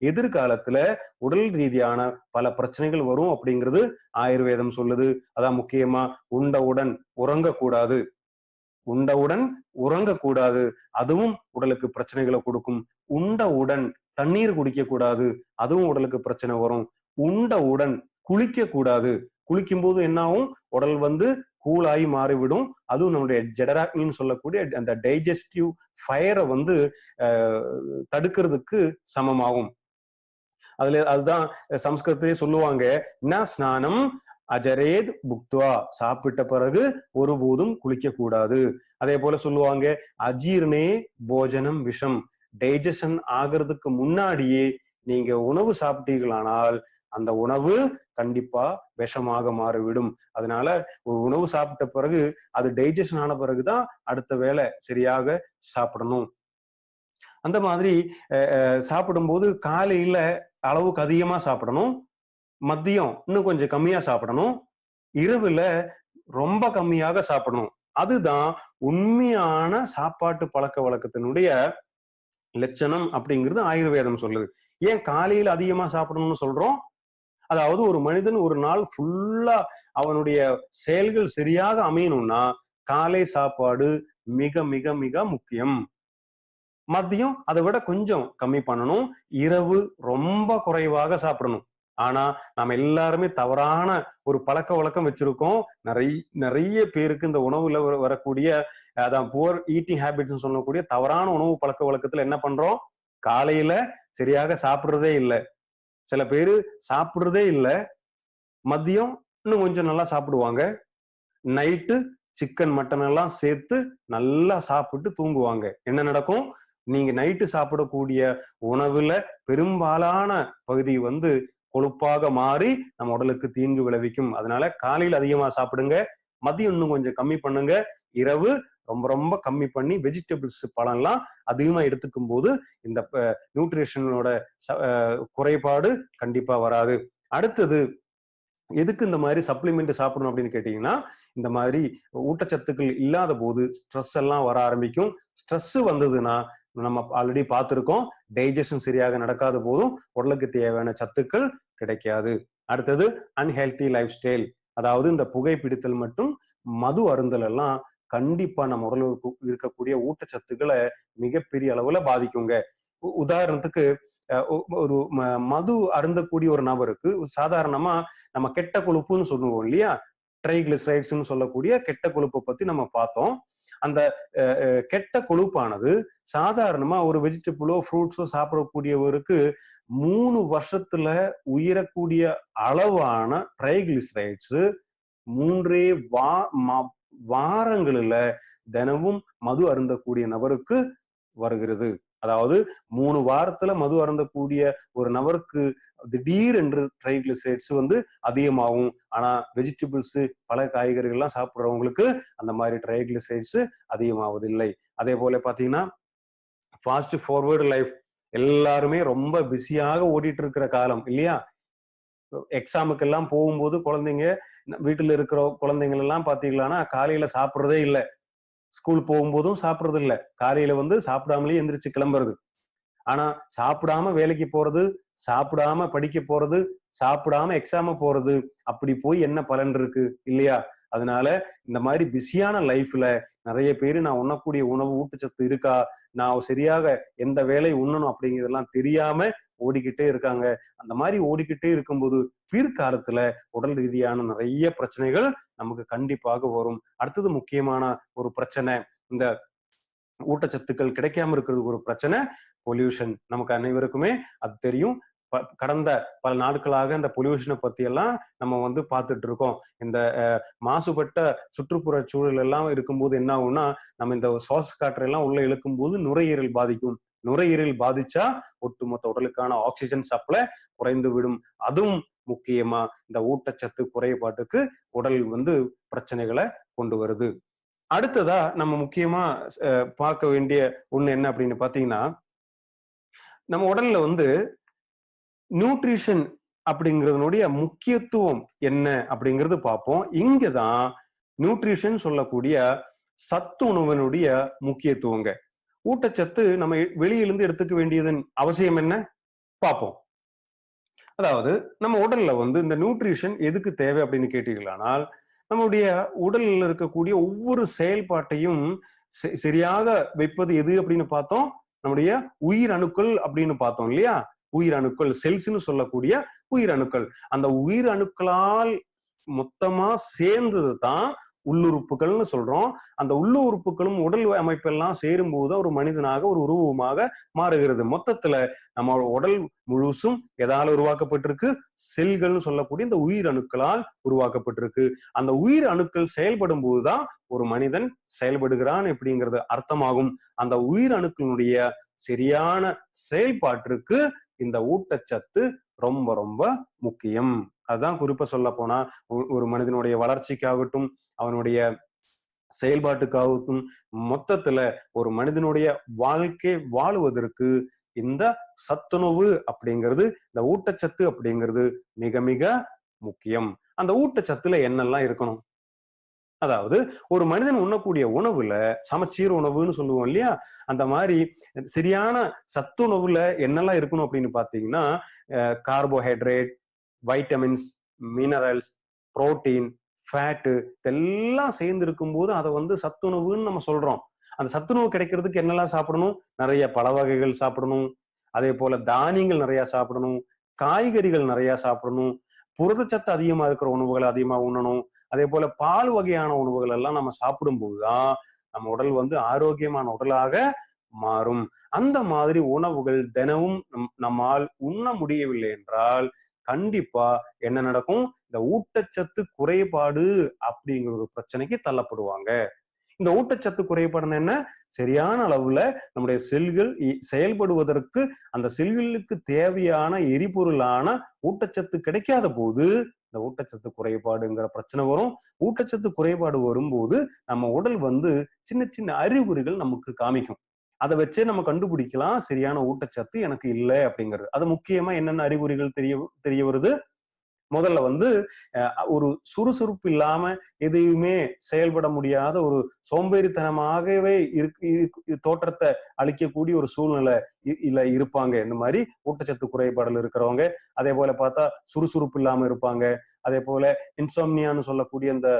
எதிர்காலத்துல உடல் ரீதியான பல பிரச்சனைகள் வரும் அப்படிங்கிறது ஆயுர்வேதம் சொல்லுது. அதான் முக்கியமா உண்டவுடன் உறங்கக்கூடாது. உண்டவுடன் உறங்கக்கூடாது. அதுவும் உடலுக்கு பிரச்சனைகளை கொடுக்கும். உண்டவுடன் தண்ணீர் குடிக்க கூடாது. அதுவும் உடலுக்கு பிரச்சனை வரும். உண்டவுடன் குளிக்க கூடாது. குளிக்கும் போது என்ன ஆகும்? உடல் வந்து கூலாகி மாறிவிடும். அதுவும் நம்முடைய ஜெடராக்னின்னு சொல்லக்கூடிய அந்த டைஜஸ்டிவ் ஃபயரை வந்து தடுக்கிறதுக்கு சமமாகும். அதுதான் சம்ஸ்கிருதத்திலே சொல்லுவாங்க, ந ஸ்நானம் அஜரேத் புக்துவா, சாப்பிட்ட பிறகு ஒருபோதும் குளிக்க கூடாது. அதே போல சொல்லுவாங்க, அஜீர்ணே போஜனம் விஷம், டைஜஷன் ஆகிறதுக்கு முன்னாடியே நீங்க உணவு சாப்பிட்டீர்களானால் அந்த உணவு கண்டிப்பா விஷமாக மாறிவிடும். அதனால ஒரு உணவு சாப்பிட்ட பிறகு அது டைஜஷன் ஆன பிறகுதான் அடுத்த வேளை சரியாக சாப்பிடணும். அந்த மாதிரி சாப்பிடும்போது காலையில அளவுக்கு அதிகமா சாப்பிடணும். மதியம் இன்னும் கொஞ்சம் கம்மியா சாப்பிடணும். இரவுல ரொம்ப கம்மியாக சாப்பிடணும். அதுதான் உண்மையான சாப்பாட்டு பழக்க வழக்கத்தினுடைய லட்சணம் அப்படிங்கிறது ஆயுர்வேதம் சொல்லுது. ஏன் காலையில அதிகமா சாப்பிடணும்னு சொல்றோம்? அதாவது ஒரு மனிதன் ஒரு நாள் ஃபுல்லா அவனுடைய செயல்கள் சரியாக அமையணும்னா காலை சாப்பாடு மிக மிக மிக முக்கியம். மதியம் அதை விட கொஞ்சம் கம்மி பண்ணணும். இரவு ரொம்ப குறைவாக சாப்பிடணும். ஆனா நாம எல்லாருமே தவறான ஒரு பழக்க வழக்கம் வச்சிருக்கோம். நிறைய பேருக்கு இந்த உணவுல வரக்கூடிய அதான் புவர் ஈட்டிங் ஹேபிட்ஸ் சொல்லக்கூடிய தவறான உணவு பழக்க வழக்கத்துல என்ன பண்றோம்? காலையில சரியாக சாப்பிடுறதே இல்லை. சில பேரு சாப்பிடுறதே இல்லை. மதியம் இன்னும் கொஞ்சம் நல்லா சாப்பிடுவாங்க. நைட்டு சிக்கன் மட்டன் எல்லாம் சேர்த்து நல்லா சாப்பிட்டு தூங்குவாங்க. என்ன நடக்கும்? நீங்க நைட்டு சாப்பிடக்கூடிய உணவுல பெரும்பாலான பகுதி கொழுப்பாக மாறி நம்ம உடலுக்கு தீங்கு விளைவிக்கும். அதனால காலையில் அதிகமா சாப்பிடுங்க. மதியம் இன்னும் கொஞ்சம் கம்மி பண்ணுங்க. இரவு ரொம்ப ரொம்ப கம்மி பண்ணி வெஜிடபிள்ஸ் பழம்லாம் அதிகமா எடுத்துக்கும் போது இந்த நியூட்ரிஷனோட குறைபாடு கண்டிப்பா வராது. அடுத்தது எதுக்கு இந்த மாதிரி சப்ளிமெண்ட் சாப்பிடணும் அப்படின்னு கேட்டீங்கன்னா, இந்த மாதிரி ஊட்டச்சத்துக்கள் இல்லாத போது ஸ்ட்ரெஸ் எல்லாம் வர ஆரம்பிக்கும். ஸ்ட்ரெஸ் வந்ததுன்னா நம்ம ஆல்ரெடி பார்த்திருக்கோம், டைஜஷன் சரியாக நடக்காத போதும் உடலுக்கு தேவையான சத்துக்கள் கிடைக்காது. அடுத்தது அன்ஹெல்தி லைஃப் ஸ்டைல், அதாவது இந்த புகைப்பிடித்தல் மற்றும் மது அருந்தல் எல்லாம் கண்டிப்பா நம்ம உடலுக்கு இருக்கக்கூடிய ஊட்டச்சத்துக்களை மிகப்பெரிய அளவுல பாதிக்குங்க. உதாரணத்துக்கு ஒரு மது அருந்தக்கூடிய ஒரு நபருக்கு சாதாரணமா நம்ம கெட்ட கொழுப்புன்னு சொல்லுவோம் இல்லையா, ட்ரைகிளிசரைட்ஸ்னு சொல்லக்கூடிய கெட்ட கொழுப்பை பத்தி நம்ம பார்த்தோம். அந்த கெட்ட கொழுப்பானது சாதாரணமா ஒரு வெஜிடபிளோ ஃப்ரூட்ஸோ சாப்பிடக்கூடியவருக்கு 3 வருஷத்துல உயரக்கூடிய அளவான ட்ரைகிளிசரைட்ஸ் 3 வாரங்களில தினமும் மது அருந்தக்கூடிய நபருக்கு வருகிறது. அதாவது 3 வாரத்துல மது அருந்தக்கூடிய ஒரு நபருக்கு திடீர் என்று ட்ரைகிளிசரைட்ஸ் அதிகமாகும். ஆனா வெஜிடபிள்ஸ் பல காய்கறிகள் எல்லாம் சாப்பிடுறவங்களுக்கு அந்த மாதிரி ட்ரைகிளிசரைட்ஸ் அதிகமாவதில்லை. அதே போல பாத்தீங்கன்னா ஃபாஸ்ட் ஃபார்வர்டு லைஃப், எல்லாருமே ரொம்ப பிஸியாக ஓடிட்டு இருக்கிற காலம் இல்லையா. எக்ஸாமுக்கு எல்லாம் போகும்போது குழந்தைங்க, வீட்டுல இருக்கிற குழந்தைங்கள் எல்லாம் பாத்தீங்கன்னா காலையில சாப்பிடுறதே இல்லை. ஸ்கூல் போகும்போதும் சாப்பிடுறது இல்ல. காலையில சாப்பிடாமலே எந்திரிச்சு கிளம்புறது. ஆனா சாப்பிடாம வேலைக்கு போறது, சாப்பிடாம படிக்க போறது, சாப்பிடாம எக்ஸாம போறது, அப்படி போய் என்ன பலன் இருக்கு இல்லையா? அதனால இந்த மாதிரி பிஸியான லைஃப்ல நிறைய பேரு நான் உண்ணக்கூடிய உணவு ஊட்டச்சத்து இருக்கா, நான் சரியாக எந்த வேலை உண்ணணும் அப்படிங்கிறதெல்லாம் தெரியாம ஓடிக்கிட்டே இருக்காங்க. அந்த மாதிரி ஓடிக்கிட்டே இருக்கும்போது பிற்காலத்துல உடல் ரீதியான நிறைய பிரச்சனைகள் நமக்கு கண்டிப்பாக வரும். அடுத்தது முக்கியமான ஒரு பிரச்சனை, இந்த ஊட்டச்சத்துக்கள் கிடைக்காம இருக்கிறது ஒரு பிரச்சனை, பொல்யூஷன். நமக்கு அனைவருக்குமே அது தெரியும். கடந்த பல நாட்களாக இந்த பொல்யூஷனை பத்தி எல்லாம் நம்ம பார்த்துட்டு இருக்கோம். இந்த மாசுபட்ட சுற்றுப்புற சூழல் எல்லாம் இருக்கும்போது என்ன ஆகும்னா, நம்ம இந்த சுவாச காற்றை எல்லாம் உள்ள இழுக்கும் போது நுரையீரல் பாதிக்கும். நுரையீரல் பாதிச்சா ஒட்டுமொத்த உடலுக்கான ஆக்சிஜன் சப்ளை குறைந்து விடும். அதுவும் முக்கியமா இந்த ஊட்டச்சத்து குறைபாட்டுக்கு உடல் பிரச்சனைகளை கொண்டு வருது. அடுத்ததா நம்ம முக்கியமா பார்க்க வேண்டிய ஒண்ணு என்ன அப்படின்னு பாத்தீங்கன்னா, நம்ம உடல்ல நியூட்ரிஷன் அப்படிங்கிறதுனுடைய முக்கியத்துவம் என்ன அப்படிங்கிறது பார்ப்போம். இங்கதான் நியூட்ரிஷன் சொல்லக்கூடிய சத்து உணவனுடைய முக்கியத்துவங்க. ஊட்டச்சத்து நம்ம வெளியிலிருந்து எடுத்துக்க வேண்டியதன் அவசியம் என்ன பார்ப்போம். அதாவது நம்ம உடல்ல இந்த நியூட்ரிஷன் எதுக்கு தேவை அப்படின்னு கேட்டீங்களானால், நம்முடைய உடல்ல இருக்கக்கூடிய ஒவ்வொரு செயல்பாட்டையும் சரியாக வைப்பது எது அப்படின்னு பார்த்தோம். நம்முடைய உயிர் அணுக்கள் அப்படின்னு பார்த்தோம் இல்லையா. உயிர் அணுக்கள், செல்ஸ்ன்னு சொல்லக்கூடிய உயிர் அணுக்கள். அந்த உயிர் அணுக்களால் மொத்தமா சேர்ந்தது தான் உள்ளுறுப்புகள்னு சொல்றோம். அந்த உள்ளுறுப்புகளும் உடல் அமைப்பெல்லாம் சேரும்போது ஒரு மனிதனாக ஒரு உருவமாக மாறுகிறது. மொத்தத்துல நம்ம உடல் முழுசும் எதால உருவாக்கப்பட்டிருக்கு? செல்கள்னு சொல்லக்கூடிய இந்த உயிர் அணுக்களால் உருவாக்கப்பட்டிருக்கு. அந்த உயிர் அணுக்கள் செயல்படும் போதுதான் ஒரு மனிதன் செயல்படுகிறான் அப்படிங்கிறது அர்த்தமாகும். அந்த உயிர் அணுக்களுடைய சரியான செயல்பாட்டிற்கு இந்த ஊட்டச்சத்து ரொம்ப ரொம்ப முக்கியம். அதுதான் குறிப்பா சொல்ல போனா ஒரு மனிதனுடைய வளர்ச்சிக்காகட்டும், அவனுடைய செயல்பாட்டுக்காகட்டும், மொத்தத்துல ஒரு மனிதனுடைய வாழ்க்கை வாழுவதற்கு இந்த சத்துணவு அப்படிங்கிறது, இந்த ஊட்டச்சத்து அப்படிங்கிறது மிக மிக முக்கியம். அந்த ஊட்டச்சத்துல என்னெல்லாம் இருக்கணும்? அதாவது ஒரு மனிதன் உண்ணக்கூடிய உணவுல சமச்சீர் உணவுன்னு சொல்லுவோம் இல்லையா? அந்த மாதிரி சரியான சத்துணவுல என்னெல்லாம் இருக்கணும் அப்படின்னு பார்த்தீங்கன்னா, carbohydrate, vitamins, minerals, protein, fat இதெல்லாம் சேர்ந்து இருக்கும்போது அதை வந்து சத்துணவுன்னு நம்ம சொல்றோம். அந்த சத்துணவு கிடைக்கிறதுக்கு என்னெல்லாம் சாப்பிடணும்? நிறைய பழ வகைகள் சாப்பிடணும். அதே போல தானியங்கள் நிறைய சாப்பிடணும். காய்கறிகள் நிறைய சாப்பிடணும். புரதச்சத்து அதிகமா இருக்கிற உணவுகளை அதிகமா உண்ணணும். அதே போல பால் வகையான உணவுகள் எல்லாம் நம்ம சாப்பிடும்போதுதான் நம்ம உடல் வந்து ஆரோக்கியமான உடலாக மாறும். அந்த மாதிரி உணவுகள் தினமும் நம்மால் உண்ண முடியவில்லை என்றால் கண்டிப்பா என்ன நடக்கும்? இந்த ஊட்டச்சத்து குறைபாடு அப்படிங்கிற ஒரு பிரச்சனைக்கு தள்ளப்படுவாங்க. இந்த ஊட்டச்சத்து குறைபாடுன்னா என்ன? சரியான அளவுல நம்முடைய செல்கள் செயல்படுவதற்கு அந்த செல்களுக்கு தேவையான எரிபொருளான ஊட்டச்சத்து கிடைக்காத போது இந்த ஊட்டச்சத்து குறைபாடுங்கிற பிரச்சனை வரும். ஊட்டச்சத்து குறைபாடு வரும்போது நம்ம உடல் வந்து சின்ன சின்ன அறிகுறிகள் நமக்கு காமிக்கும். அதை வச்சே நம்ம கண்டுபிடிக்கலாம் சரியான ஊட்டச்சத்து எனக்கு இல்லை அப்படிங்கிறது. அது முக்கியமா என்னென்ன அறிகுறிகள் தெரிய வருது? முதல்ல வந்து ஒரு சுறுசுறுப்பு இல்லாம எதையுமே செயல்பட முடியாத ஒரு சோம்பேறித்தனமாகவே தோற்றத்தை அளிக்கக்கூடிய ஒரு சூழ்நிலை இல்ல இருப்பாங்க. இந்த மாதிரி ஊட்டச்சத்து குறைபாடுல இருக்கிறவங்க. அதே போல பார்த்தா சுறுசுறுப்பு இல்லாம இருப்பாங்க. அதே போல இன்சோம்னியான்னு சொல்லக்கூடிய அந்த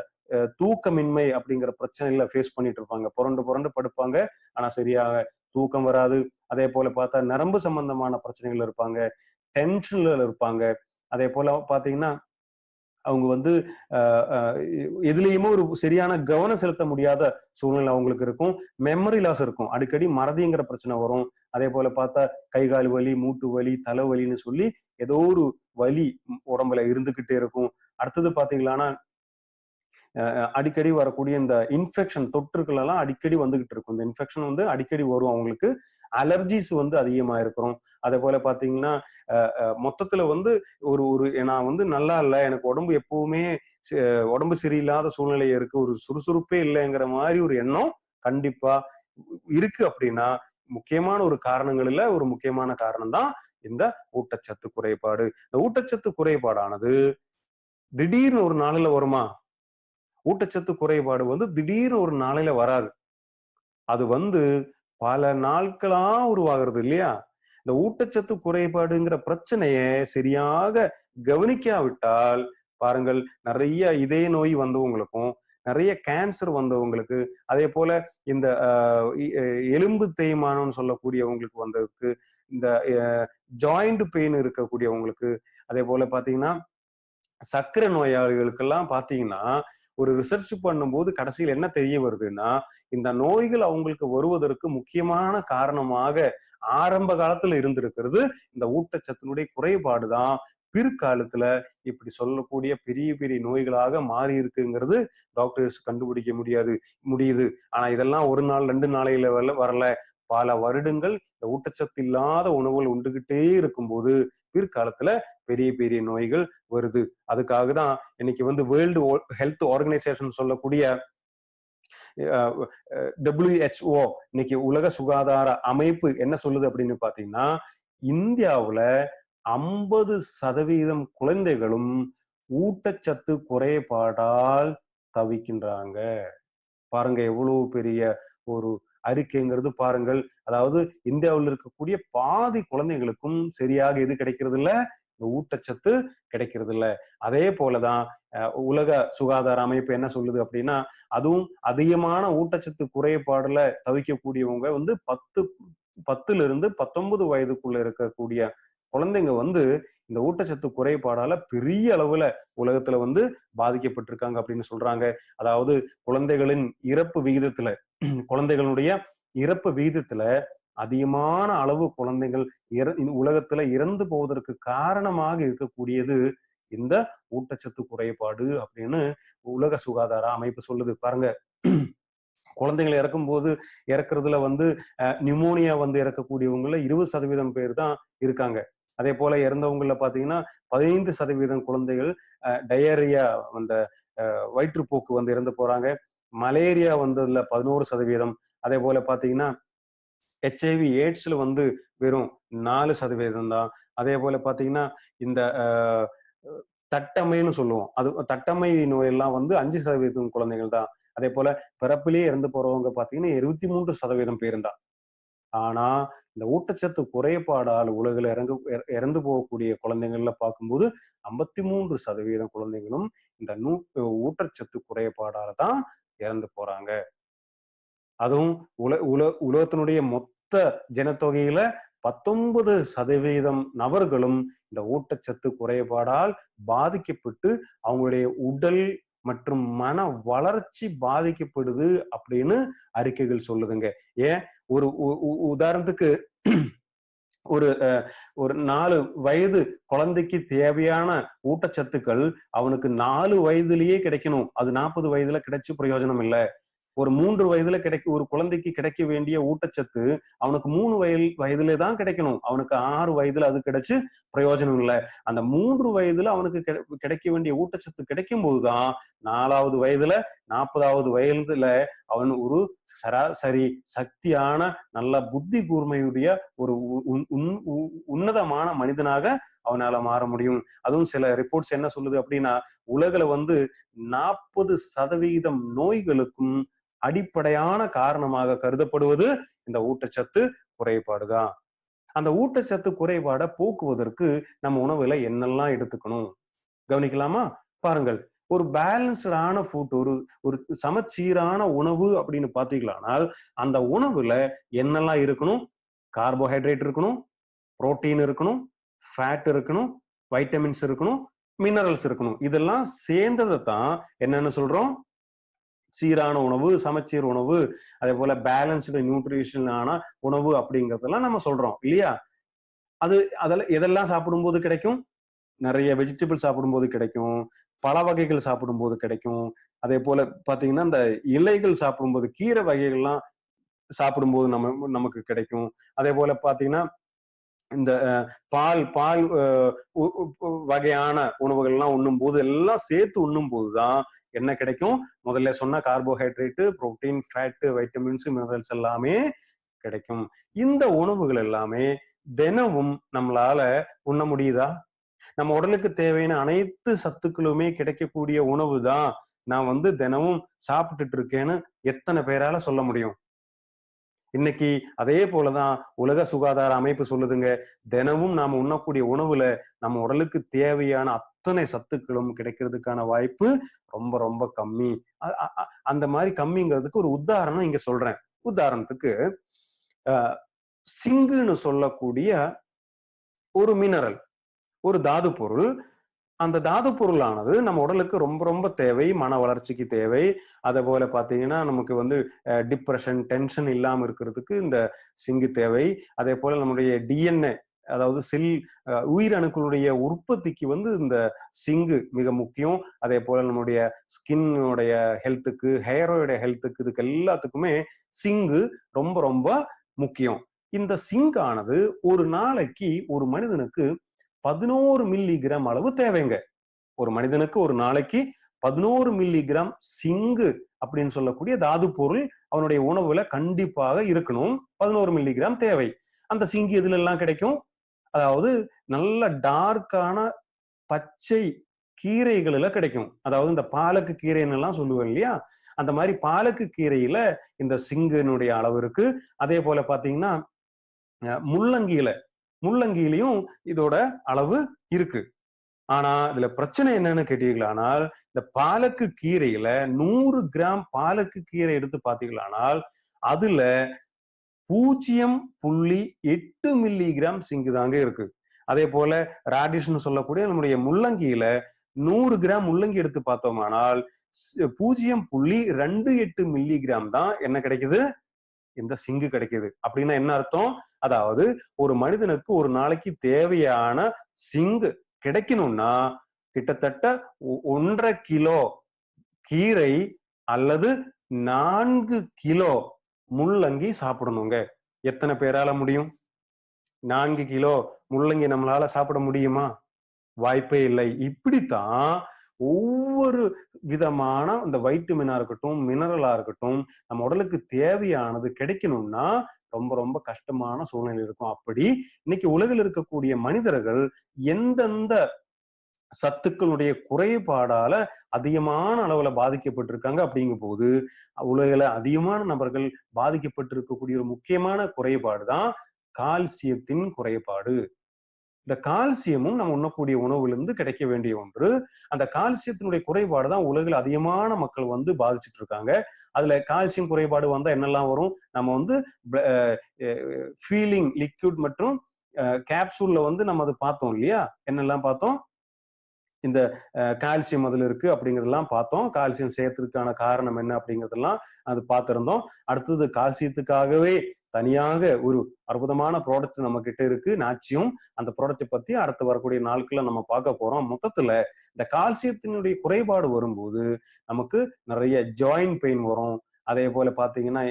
தூக்கமின்மை அப்படிங்கிற பிரச்சனைகளை ஃபேஸ் பண்ணிட்டு இருப்பாங்க. புரண்டு புரண்டு படுப்பாங்க. ஆனா சரியாக தூக்கம் வராது. அதே போல பார்த்தா நரம்பு சம்பந்தமான பிரச்சனைகள் இருப்பாங்க. டென்ஷன்ல இருப்பாங்க. அதே போல பாத்தீங்கன்னா அவங்க வந்து எதுலயுமே ஒரு சரியான கவனம் செலுத்த முடியாத சூழ்நிலை அவங்களுக்கு இருக்கும். மெமரி லாஸ் இருக்கும். அடிக்கடி மறதிங்கிற பிரச்சனை வரும். அதே போல பார்த்தா கை கால் வலி, மூட்டு வலி, தலைவலின்னு சொல்லி ஏதோ ஒரு வலி உடம்புல இருந்துகிட்டே இருக்கும். அடுத்தது பாத்தீங்களான்னா அடிக்கடி வரக்கூடிய இந்த இன்ஃபெக்ஷன் தொற்றுக்கள் எல்லாம் அடிக்கடி வந்துகிட்டு இருக்கும். இந்த இன்ஃபெக்ஷன் வந்து அடிக்கடி வரும் அவங்களுக்கு. அலர்ஜிஸ் வந்து அதிகமா இருக்கிறோம். அதே போல பாத்தீங்கன்னா மொத்தத்துல வந்து ஒரு ஒரு நான் வந்து நல்லா இல்லை, எனக்கு உடம்பு எப்பவுமே உடம்பு சரியில்லாத சூழ்நிலை இருக்கு, ஒரு சுறுசுறுப்பே இல்லைங்கிற மாதிரி ஒரு எண்ணம் கண்டிப்பா இருக்கு. அப்படின்னா முக்கியமான ஒரு காரணங்கள்ல ஒரு முக்கியமான காரணம் தான் இந்த ஊட்டச்சத்து குறைபாடு. இந்த ஊட்டச்சத்து குறைபாடானது திடீர்னு ஒரு நாளில வருமா? ஊட்டச்சத்து குறைபாடு வந்து திடீர்னு ஒரு நாளையில வராது. அது வந்து பல நாட்களா உருவாகிறது இல்லையா? இந்த ஊட்டச்சத்து குறைபாடுங்கிற பிரச்சனைய சரியாக கவனிக்காவிட்டால் பாருங்கள், நிறைய இதய நோய் வந்தவங்களுக்கும், நிறைய கேன்சர் வந்தவங்களுக்கு, அதே போல இந்த எலும்பு தேய்மானம்னு சொல்லக்கூடியவங்களுக்கு வந்ததுக்கு, இந்த ஜாயிண்ட் பெயின் இருக்கக்கூடியவங்களுக்கு, அதே போல பாத்தீங்கன்னா சர்க்கரை நோயாளிகளுக்கெல்லாம் பாத்தீங்கன்னா ஒரு ரிசர்ச் பண்ணும்போது கடைசியில் என்ன தெரிய வருதுன்னா, இந்த நோய்கள் அவங்களுக்கு வருவதற்கு முக்கியமான காரணமாக ஆரம்ப காலத்துல இருந்திருக்கிறது இந்த ஊட்டச்சத்தினுடைய குறைபாடுதான் பிற்காலத்துல இப்படி சொல்லக்கூடிய பெரிய பெரிய நோய்களாக மாறி இருக்குங்கிறது டாக்டர்ஸ் கண்டுபிடிக்க முடியுது. ஆனா இதெல்லாம் ஒரு நாள் 2 நாளையில வரல. பல வருடங்கள் இந்த ஊட்டச்சத்து இல்லாத உணவுகள் உண்டுகிட்டே இருக்கும்போது பிற்காலத்துல பெரிய பெரிய நோய்கள் வருது. அதுக்காக தான் இன்னைக்கு வந்து வேர்ல்டு ஹெல்த் ஆர்கனைசேஷன் சொல்லக்கூடிய WHO இன்னைக்கு உலக சுகாதார அமைப்பு என்ன சொல்லுது அப்படின்னு பாத்தீங்கன்னா, இந்தியாவுல 50% குழந்தைகளும் ஊட்டச்சத்து குறைபாடால் தவிக்கின்றாங்க. பாருங்க எவ்வளவு பெரிய ஒரு அறிக்கைங்கிறது பாருங்கள். அதாவது இந்தியாவில் இருக்கக்கூடிய பாதி குழந்தைகளுக்கும் சரியாக எது கிடைக்கிறது இல்ல, இந்த ஊட்டச்சத்து கிடைக்கிறது இல்ல. அதே போலதான் உலக சுகாதார அமைப்பு என்ன சொல்லுது அப்படின்னா, அதுவும் அதிகமான ஊட்டச்சத்து குறைபாடுல தவிக்கக்கூடியவங்க வந்து 10ல இருந்து 19 வயதுக்குள்ள இருக்கக்கூடிய குழந்தைங்க வந்து இந்த ஊட்டச்சத்து குறைபாடால பெரிய அளவுல உலகத்துல வந்து பாதிக்கப்பட்டிருக்காங்க அப்படின்னு சொல்றாங்க. அதாவது குழந்தைகளின் இறப்பு விகிதத்துல குழந்தைகளுடைய இறப்பு விகிதத்துல அதிகமான அளவு குழந்தைகள் உலகத்துல இறந்து போவதற்கு காரணமாக இருக்கக்கூடியது இந்த ஊட்டச்சத்து குறைபாடு அப்படின்னு உலக சுகாதார அமைப்பு சொல்லுது. பாருங்க, குழந்தைகள் இறக்கும்போது இறக்குறதுல வந்து நிமோனியா வந்து இறக்கக்கூடியவங்கள 20% பேர் தான் இருக்காங்க. அதே போல இறந்தவங்கள பாத்தீங்கன்னா 15% குழந்தைகள் டயரியா அந்த வயிற்றுப்போக்கு வந்து இறந்து போறாங்க. மலேரியா வந்ததுல 11%. அதே போல பாத்தீங்கன்னா HIV எய்ட்ஸ்ல வந்து வெறும் 4% தான். அதே போல பாத்தீங்கன்னா இந்த தட்டம்மைன்னு சொல்லுவோம். அது தட்டம்மை நோயெல்லாம் வந்து 5% குழந்தைகள் தான். அதே போல பிறப்பிலேயே இறந்து போறவங்க பார்த்தீங்கன்னா 23% பேரும் தான். ஆனா, இந்த ஊட்டச்சத்து குறைபாடால் உலகில இறந்து போகக்கூடிய குழந்தைகள்ல பார்க்கும்போது 53% குழந்தைகளும் இந்த ஊட்டச்சத்து குறைபாடால தான் இறந்து போறாங்க. அதுவும் உலகத்தினுடைய மொத்த ஜனத்தொகையில 19% நபர்களும் இந்த ஊட்டச்சத்து குறைபாடால் பாதிக்கப்பட்டு அவங்களுடைய உடல் மற்றும் மன வளர்ச்சி பாதிக்கப்படுது அப்படின்னு அறிக்கைகள் சொல்லுதுங்க. ஏன் ஒரு உதாரணத்துக்கு ஒரு ஒரு 4 வயது குழந்தைக்கு தேவையான ஊட்டச்சத்துக்கள் அவனுக்கு 4 வயதிலேயே கிடைக்கணும். அது 40 வயதுல கிடைச்சு பிரயோஜனம் இல்ல. ஒரு 3 வயதுல ஒரு குழந்தைக்கு கிடைக்க வேண்டிய ஊட்டச்சத்து அவனுக்கு 3 வயதிலே தான் கிடைக்கணும். அவனுக்கு 6 வயதுல அது கிடைச்சு பிரயோஜனம் இல்ல. அந்த 3 வயதுல அவனுக்கு கிடைக்க வேண்டிய ஊட்டச்சத்து கிடைக்கும் போதுதான் 4வது வயதுல 40வது வயதுல அவன் ஒரு சராசரி சக்தியான நல்ல புத்தி கூர்மையுடைய ஒரு உன்னதமான மனிதனாக அவனால மாற முடியும். அதுவும் சில ரிப்போர்ட்ஸ் என்ன சொல்லுது அப்படின்னா, உலகில வந்து 40% நோய்களுக்கும் அடிப்படையான காரணமாக கருதப்படுவது இந்த ஊட்டச்சத்து குறைபாடுதான். அந்த ஊட்டச்சத்து குறைபாடை போக்குவதற்கு நம்ம உணவுல என்னெல்லாம் எடுத்துக்கணும் கவனிக்கலாமா? பாருங்கள். ஒரு பேலன்ஸ்டான ஃபுட், ஒரு ஒரு சமச்சீரான உணவு அப்படின்னு பாத்தீங்களானால், அந்த உணவுல என்னெல்லாம் இருக்கணும்? கார்போஹைட்ரேட் இருக்கணும், புரோட்டீன் இருக்கணும், ஃபேட் இருக்கணும், வைட்டமின்ஸ் இருக்கணும், மினரல்ஸ் இருக்கணும். இதெல்லாம் சேர்ந்ததை தான் என்னன்னு சொல்றோம்? சீரான உணவு, சமச்சீர் உணவு, அதே போல பேலன்ஸ்டு நியூட்ரிஷனான உணவு அப்படிங்கிறதெல்லாம் நம்ம சொல்றோம் இல்லையா? அதெல்லாம் எதெல்லாம் சாப்பிடும்போது கிடைக்கும்? நிறைய வெஜிடபிள் சாப்பிடும்போது கிடைக்கும். பழ வகைகள் சாப்பிடும்போது கிடைக்கும். அதே போல பார்த்தீங்கன்னா, இந்த இலைகள் சாப்பிடும்போது, கீரை வகைகள்லாம் சாப்பிடும்போது நமக்கு கிடைக்கும். அதே போல பார்த்தீங்கன்னா, இந்த பால் பால் வகையான உணவுகள்லாம் உண்ணும்போது எல்லாம் சேர்த்து உண்ணும்போது தான் என்ன கிடைக்கும்? முதல்ல சொன்ன carbohydrate, protein, fat, vitamins, minerals எல்லாமே கிடைக்கும். இந்த உணவுகள் எல்லாமே தினமும் நம்மளால உண்ண முடியுதா? நம்ம உடலுக்கு தேவையான அனைத்து சத்துக்களுமே கிடைக்கக்கூடிய உணவு தான் நான் வந்து தினமும் சாப்பிட்டுட்டு இருக்கேன்னு எத்தனை பேரால சொல்ல முடியும்? இன்னைக்கு அதே போலதான் உலக சுகாதார அமைப்பு சொல்லுதுங்க. தினமும் நாம உண்ணக்கூடிய உணவுல நம்ம உடலுக்கு தேவையான அத்தனை சத்துக்களும் கிடைக்கிறதுக்கான வாய்ப்பு ரொம்ப ரொம்ப கம்மி. அந்த மாதிரி கம்மிங்கிறதுக்கு ஒரு உதாரணம் இங்க சொல்றேன். உதாரணத்துக்கு சிங்குன்னு சொல்லக்கூடிய ஒரு மினரல், ஒரு தாது பொருள். அந்த தாது பொருளானது நம்ம உடலுக்கு ரொம்ப ரொம்ப தேவை. மன வளர்ச்சிக்கு தேவை. அதே போல பாத்தீங்கன்னா நமக்கு வந்து டிப்ரெஷன், டென்ஷன் இல்லாம இருக்கிறதுக்கு இந்த சிங்கு தேவை. அதே போல நம்முடைய டிஎன்ஏ, அதாவது உயிரணுக்களுடைய உற்பத்திக்கு வந்து இந்த சிங்கு மிக முக்கியம். அதே போல நம்முடைய ஸ்கின்னுடைய ஹெல்த்துக்கு, ஹேரோட ஹெல்த்துக்கு, இதுக்கு எல்லாத்துக்குமே சிங்கு ரொம்ப ரொம்ப முக்கியம். இந்த சிங்கானது ஒரு நாளைக்கு ஒரு மனிதனுக்கு 11 மில்லிகிராம் அளவு தேவைங்க. ஒரு மனிதனுக்கு ஒரு நாளைக்கு 11 மில்லிகிராம் சிங்கு அப்படின்னு சொல்லக்கூடிய தாது பொருள் அவனுடைய உணவுல கண்டிப்பாக இருக்கணும். 11 மில்லிகிராம் தேவை. அந்த சிங்கு எதுல எல்லாம் கிடைக்கும்? அதாவது நல்ல டார்க்கான பச்சை கீரைகளில கிடைக்கும். அதாவது இந்த பாலக்கு கீரைன்னு எல்லாம் சொல்லுவோம் இல்லையா? அந்த மாதிரி பாலக்கு கீரையில இந்த சிங்குனுடைய அளவு இருக்கு. அதே போல பாத்தீங்கன்னா முள்ளங்கியில முள்ளங்கியிலையும் இதோட அளவு இருக்கு. ஆனா இதுல பிரச்சனை என்னன்னு கேட்டீர்களானால், இந்த பாலக்கு கீரையில 100 கிராம் பாலக்கு கீரை எடுத்து பார்த்தீர்களானால் அதுல 0.8 மில்லிகிராம் சிங்கு தாங்க இருக்கு. அதே போல ராடிஷ்னு சொல்லக்கூடிய நம்முடைய முள்ளங்கியில 100 கிராம் முள்ளங்கி எடுத்து பார்த்தோமானால் 0.28 மில்லிகிராம் தான் என்ன கிடைக்குது? இந்த சிங்கு கிடைக்குது. அப்படின்னா என்ன அர்த்தம்? அதாவது ஒரு மனிதனுக்கு ஒரு நாளைக்கு தேவையான சிங்கு கிடைக்கணும்னா கிட்டத்தட்ட 1.5 கிலோ கீரை அல்லது 4 கிலோ முள்ளங்கி சாப்பிடணுங்க. எத்தனை பேரால முடியும்? 4 கிலோ முள்ளங்கி நம்மளால சாப்பிட முடியுமா? வாய்ப்பே இல்லை. இப்படித்தான் ஒவ்வொரு விதமான இந்த வைட்டமினா இருக்கட்டும், மினரலா இருக்கட்டும், நம்ம உடலுக்கு தேவையானது கிடைக்கணும்னா ரொம்ப ரொம்ப கஷ்டமான சூழ்நிலை இருக்கும். அப்படி இன்னைக்கு உலகில் இருக்கக்கூடிய மனிதர்கள் எந்தெந்த சத்துக்களுடைய குறைபாடால அதிகமான அளவுல பாதிக்கப்பட்டிருக்காங்க. அப்படிங்கும் போது உலகில அதிகமான நபர்கள் பாதிக்கப்பட்டிருக்கக்கூடிய ஒரு முக்கியமான குறைபாடு தான் கால்சியத்தின் குறைபாடு. இந்த கால்சியமும் நம்ம உண்ணக்கூடிய உணவுலிருந்து கிடைக்க வேண்டிய ஒன்று. அந்த கால்சியத்தினுடைய குறைபாடு தான் உலகில் அதிகமான மக்கள் வந்து பாதிச்சுட்டு இருக்காங்க. அதுல கால்சியம் குறைபாடு வந்தா என்னெல்லாம் வரும்? நம்ம வந்து ஃபீலிங் லிக்விட் மற்றும் கேப்சூல்ல வந்து நம்ம அது பார்த்தோம் இல்லையா? என்னெல்லாம் பார்த்தோம்? இந்த கால்சியம் அதுல இருக்கு அப்படிங்கிறதெல்லாம் பார்த்தோம். கால்சியம் சேர்த்ததுக்கான காரணம் என்ன அப்படிங்கிறதெல்லாம் அது பார்த்திருந்தோம். அடுத்தது கால்சியத்துக்காகவே தனியாக ஒரு அற்புதமான ப்ராடக்ட் நம்ம கிட்ட இருக்கு, நாச்சியம். அந்த ப்ராடக்ட்டை பத்தி அடுத்து வரக்கூடிய நாட்கள்ல நம்ம பார்க்க போறோம். மொத்தத்துல இந்த கால்சியத்தினுடைய குறைபாடு வரும்போது நமக்கு நிறைய ஜாயிண்ட் பெயின் வரும். அதே போல பாத்தீங்கன்னா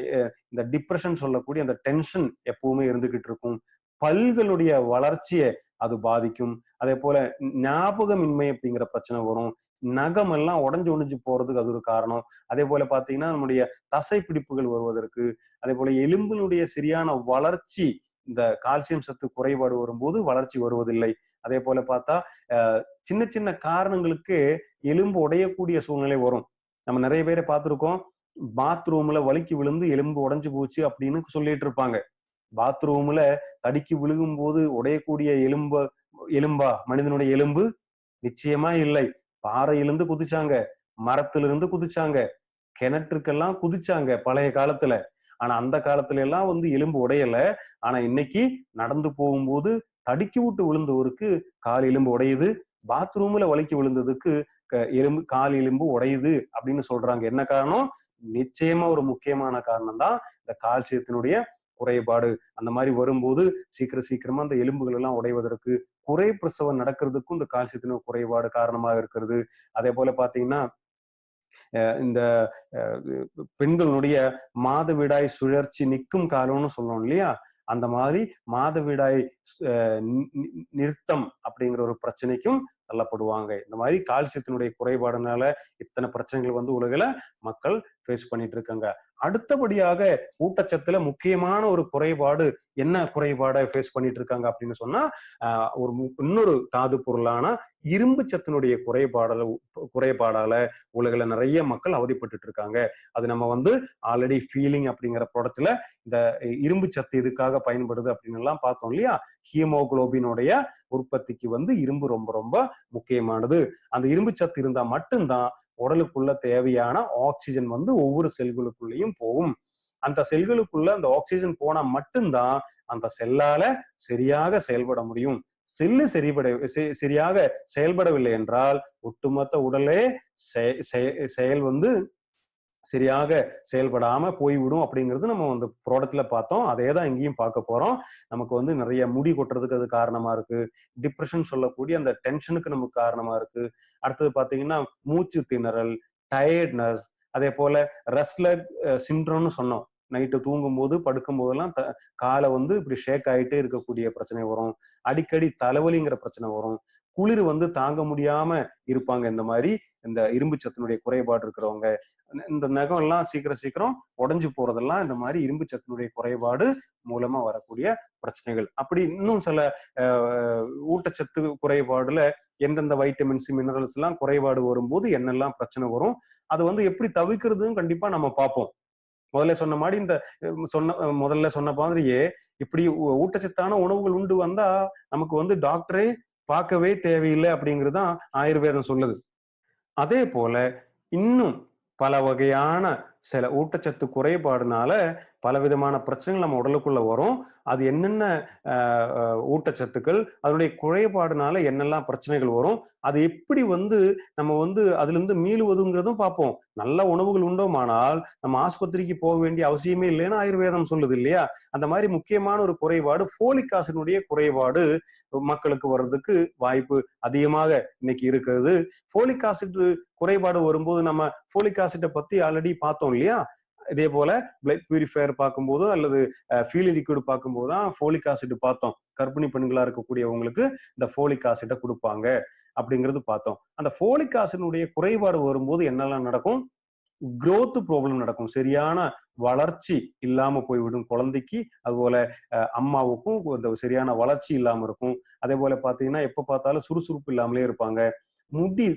இந்த டிப்ரெஷன் சொல்லக்கூடிய அந்த டென்ஷன் எப்பவுமே இருந்துகிட்டு இருக்கும். பல்களுடைய வளர்ச்சியை அது பாதிக்கும். அதே போல ஞாபகமின்மை அப்படிங்கிற பிரச்சனை வரும். நகம் எல்லாம் உடைஞ்சு போறதுக்கு அது ஒரு காரணம். அதே போல பாத்தீங்கன்னா நம்முடைய தசை பிடிப்புகள் வருவதற்கு, அதே போல எலும்பினுடைய சரியான வளர்ச்சி, இந்த கால்சியம் சத்து குறைபாடு வரும்போது வளர்ச்சி வருவதில்லை. அதே போல பார்த்தா சின்ன சின்ன காரணங்களுக்கு எலும்பு உடையக்கூடிய சூழ்நிலை வரும். நம்ம நிறைய பேரை பார்த்திருக்கோம். பாத்ரூம்ல வழுக்கி விழுந்து எலும்பு உடைஞ்சு போச்சு அப்படின்னு சொல்லிட்டு இருப்பாங்க. பாத்ரூம்ல தடுக்கி விழுகும்போது உடையக்கூடிய எலும்பா மனிதனுடைய எலும்பு? நிச்சயமா இல்லை. பாறையிலிருந்து குதிச்சாங்க, மரத்திலிருந்து குதிச்சாங்க, கிணற்றுக்கெல்லாம் குதிச்சாங்க பழைய காலத்துல. ஆனா அந்த காலத்துல எல்லாம் வந்து எலும்பு உடையல. ஆனா இன்னைக்கு நடந்து போகும்போது தடுக்கி விட்டு விழுந்தவருக்கு கால் எலும்பு உடையுது. பாத்ரூம்ல வழுக்கி விழுந்ததுக்கு கால் எலும்பு உடையுது அப்படின்னு சொல்றாங்க. என்ன காரணம்? நிச்சயமா ஒரு முக்கியமான காரணம் தான் இந்த கால்சியத்தினுடைய குறைபாடு. அந்த மாதிரி வரும்போது சீக்கிரமா அந்த எலும்புகள் எல்லாம் உடைவதற்கு, குறை பிரசவம் நடக்கிறதுக்கும் இந்த கால்சியத்தின் குறைபாடு காரணமாக இருக்கிறது. அதே போல பாத்தீங்கன்னா இந்த பெண்களுடைய மாதவிடாய் சுழற்சி நிற்கும் காலம்னு சொல்லுவோம் இல்லையா? அந்த மாதிரி மாதவிடாய் நிறுத்தம் அப்படிங்கிற ஒரு பிரச்சனைக்கும் தள்ளப்படுவாங்க. இந்த மாதிரி கால்சியத்தினுடைய குறைபாடுனால இத்தனை பிரச்சனைகள் வந்து உலகில மக்கள் ஃபேஸ் பண்ணிட்டு இருக்காங்க. அடுத்தபடியாக ஊட்டச்சத்துல முக்கியமான ஒரு குறைபாடு, என்ன குறைபாடை ஃபேஸ் பண்ணிட்டு இருக்காங்க அப்படின்னு சொன்னா, ஒரு இன்னொரு தாது பொருளான இரும்பு சத்தினுடைய குறைபாடால உலகில நிறைய மக்கள் அவதிப்பட்டுட்டு இருக்காங்க. அது நம்ம வந்து ஆல்ரெடி ஃபீலிங் அப்படிங்கிற படத்துல இந்த இரும்பு சத்து எதுக்காக பயன்படுது அப்படின்னு எல்லாம் பார்த்தோம் இல்லையா? ஹீமோகுளோபினுடைய உற்பத்திக்கு வந்து இரும்பு ரொம்ப ரொம்ப முக்கியமானது. அந்த இரும்பு சத்து இருந்தா மட்டும்தான் உடலுக்குள்ள தேவையான ஆக்சிஜன் வந்து ஒவ்வொரு செல்களுக்குள்ளேயும் போகும். அந்த செல்களுக்குள்ள அந்த ஆக்சிஜன் போனா மட்டும்தான் அந்த செல்லால சரியாக செயல்பட முடியும். செல்லு சரியாக செயல்படவில்லை என்றால் ஒட்டுமொத்த உடலே செயல் வந்து சரியாக செயல்படாம போய்விடும் அப்படிங்கிறது நம்ம வந்து ப்ராடக்ட்ல பார்த்தோம். அதேதான் இங்கேயும் பார்க்க போறோம். நமக்கு வந்து நிறைய முடி கொட்டுறதுக்கு அது காரணமா இருக்கு. டிப்ரெஷன் சொல்லக்கூடிய அந்த டென்ஷனுக்கு நமக்கு காரணமா இருக்கு. அடுத்தது பாத்தீங்கன்னா மூச்சு திணறல், டயர்ட்னஸ், அதே போல ரெஸ்ட்லெஸ் சிண்ட்ரோம்னு சொன்னோம். நைட்டு தூங்கும் போது படுக்கும் போதெல்லாம் காலை வந்து இப்படி ஷேக் ஆயிட்டே இருக்கக்கூடிய பிரச்சனை வரும். அடிக்கடி தலைவலிங்கிற பிரச்சனை வரும். குளிர் வந்து தாங்க முடியாம இருப்பாங்க. இந்த மாதிரி இந்த இரும்பு சத்தினுடைய குறைபாடு இருக்கிறவங்க. இந்த நகம் எல்லாம் சீக்கிரம் உடைஞ்சு போறதெல்லாம் இந்த மாதிரி இரும்பு சத்தினுடைய குறைபாடு மூலமா வரக்கூடிய பிரச்சனைகள். அப்படி இன்னும் சில ஊட்டச்சத்து குறைபாடுல எந்தெந்த வைட்டமின்ஸ், மினரல்ஸ் எல்லாம் குறைபாடு வரும்போது என்னெல்லாம் பிரச்சனை வரும், அது வந்து எப்படி தவிர்க்கிறதுன்னு கண்டிப்பா நம்ம பார்ப்போம். முதல்ல சொன்ன மாதிரியே இப்படி ஊட்டச்சத்தான உணவுகள் உண்டு வந்தா நமக்கு வந்து டாக்டரே பார்க்கவே தேவையில்லை அப்படிங்கிறதுதான் ஆயுர்வேதம் சொல்லுது. அதே போல இன்னும் பல வகையான சில ஊட்டச்சத்து குறைபாடுனால பலவிதமான பிரச்சனைகள் நம்ம உடலுக்குள்ள வரும். அது என்னென்ன ஊட்டச்சத்துக்கள், அதனுடைய குறைபாடுனால என்னெல்லாம் பிரச்சனைகள் வரும், அது எப்படி வந்து நம்ம வந்து அதுல இருந்து மீளுவதுங்கிறதும் பார்ப்போம். நல்ல உணவுகள் உண்டோமானால் நம்ம ஆஸ்பத்திரிக்கு போக வேண்டிய அவசியமே இல்லைன்னு ஆயுர்வேதம் சொல்லுது இல்லையா? அந்த மாதிரி முக்கியமான ஒரு குறைபாடு ஃபோலிக் ஆசினுடைய குறைபாடு மக்களுக்கு வர்றதுக்கு வாய்ப்பு அதிகமாக இன்னைக்கு இருக்கிறது. ஃபோலிக் ஆசிட் குறைபாடு வரும்போது நம்ம ஃபோலிக் ஆசிட்டை பத்தி ஆல்ரெடி பார்த்தோம் இல்லையா? இதே போல பிளட் பியூரிஃபையர் பார்க்கும்போதோ அல்லது ஃபீல் லிக்விட் பார்க்கும்போது தான் ஃபோலிக் ஆசிட் பார்த்தோம். கர்ப்பிணி பெண்களா இருக்கக்கூடியவங்களுக்கு இந்த ஃபோலிக் ஆசிட்டை கொடுப்பாங்க அப்படிங்கிறது பார்த்தோம். அந்த ஃபோலிக் ஆசினுடைய குறைபாடு வரும்போது என்னெல்லாம் நடக்கும்? குரோத் ப்ராப்ளம் நடக்கும். சரியான வளர்ச்சி இல்லாம போய்விடும் குழந்தைக்கு. அதுபோல அம்மாவுக்கும் இந்த சரியான வளர்ச்சி இல்லாம இருக்கும். அதே போல பாத்தீங்கன்னா எப்ப பார்த்தாலும் சுறுசுறுப்பு இல்லாமலே இருப்பாங்க. முடி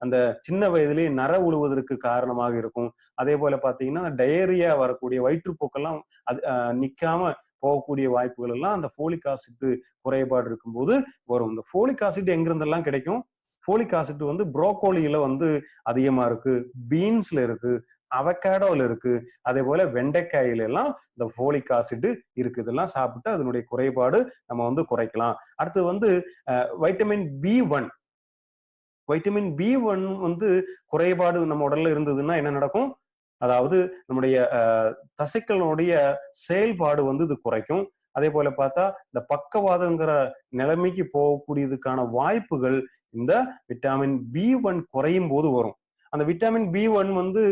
அந்த சின்ன வயதிலேயே நர உழுவதற்கு காரணமாக இருக்கும். அதே போல பாத்தீங்கன்னா டயரியா வரக்கூடிய வயிற்றுப்போக்கெல்லாம் அது நிக்காம போகக்கூடிய வாய்ப்புகள் எல்லாம் அந்த ஃபோலிக் ஆசிட் குறைபாடு இருக்கும்போது வரும். இந்த ஃபோலிக் ஆசிட் எங்கிருந்தெல்லாம் கிடைக்கும்? ஃபோலிக் ஆசிட் வந்து புரோக்கோலியில வந்து அதிகமா இருக்கு, பீன்ஸ்ல இருக்கு, அவகேடோல இருக்கு, அதே போல வெண்டைக்காயில எல்லாம் இந்த ஃபோலிக் ஆசிட் இருக்கு. இதெல்லாம் சாப்பிட்டு அதனுடைய குறைபாடு நம்ம வந்து குறைக்கலாம். அடுத்து வந்து வைட்டமின் B1. வைட்டமின் B1 வந்து குறைபாடு நம்ம உடல்ல இருந்ததுன்னா என்ன நடக்கும்? அதாவது நம்முடைய தசைக்களுடைய செயல்பாடு வந்து இது குறைக்கும். அதே போல பார்த்தா இந்த பக்கவாதங்கிற நிலைமைக்கு போகக்கூடியதுக்கான வாய்ப்புகள் இந்த விட்டமின் B1 குறையும் போது வரும். அந்த விட்டமின் B1 வந்து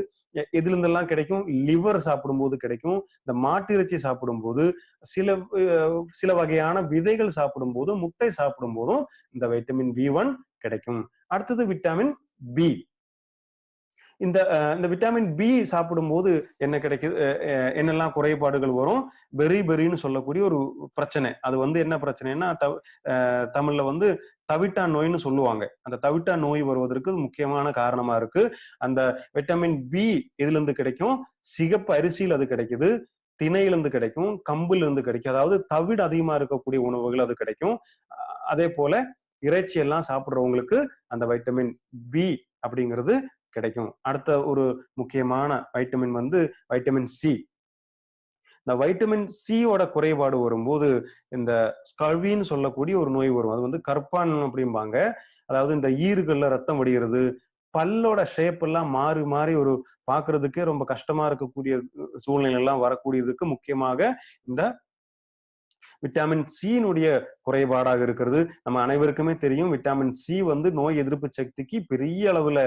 எதுல இருந்தெல்லாம் கிடைக்கும்? லிவர் சாப்பிடும்போது கிடைக்கும். இந்த மாட்டு இறைச்சி சாப்பிடும்போது, சில சில வகையான விதைகள் சாப்பிடும்போது, முட்டை சாப்பிடும் போதும் இந்த வைட்டமின் B1 கிடைக்கும். அடுத்தது விட்டமின் பி. இந்த விட்டமின் பி சாப்பிடும்போது என்ன கிடைக்குது? என்னெல்லாம் குறைபாடுகள் வரும்? பெரின்னு சொல்லக்கூடிய ஒரு பிரச்சனை. அது வந்து என்ன பிரச்சனைன்னா தமிழ்ல வந்து தவிட்டான் நோய்னு சொல்லுவாங்க. அந்த தவிட்டான் நோய் வருவதற்கு முக்கியமான காரணமா இருக்கு. அந்த விட்டமின் பி எதுல இருந்து கிடைக்கும்? சிகப்பு அரிசியில் அது கிடைக்குது, திணையிலிருந்து கிடைக்கும், கம்புல இருந்து கிடைக்கும். அதாவது தவிடு அதிகமா இருக்கக்கூடிய உணவுகள் அது கிடைக்கும். அதே போல இறைச்சி எல்லாம் சாப்பிடுறவங்களுக்கு அந்த வைட்டமின் பி அப்படிங்கிறது கிடைக்கும். அடுத்த ஒரு முக்கியமான வைட்டமின் வந்து வைட்டமின் சி. இந்த வைட்டமின் சியோட குறைபாடு வரும்போது இந்த ஸ்கர்வின்னு சொல்லக்கூடிய ஒரு நோய் வரும். அது வந்து கற்பான் அப்படிம்பாங்க. அதாவது இந்த ஈறுகள்ல ரத்தம் வடிகிறது, பல்லோட ஷேப் எல்லாம் மாறி மாறி ஒரு பார்க்கிறதுக்கே ரொம்ப கஷ்டமா இருக்கக்கூடிய சூழ்நிலை எல்லாம் வரக்கூடியதுக்கு முக்கியமாக இந்த விட்டமின் சியினுடைய குறைபாடாக இருக்கிறது. நம்ம அனைவருக்குமே தெரியும் விட்டமின் சி வந்து நோய் எதிர்ப்பு சக்திக்கு பெரிய அளவுல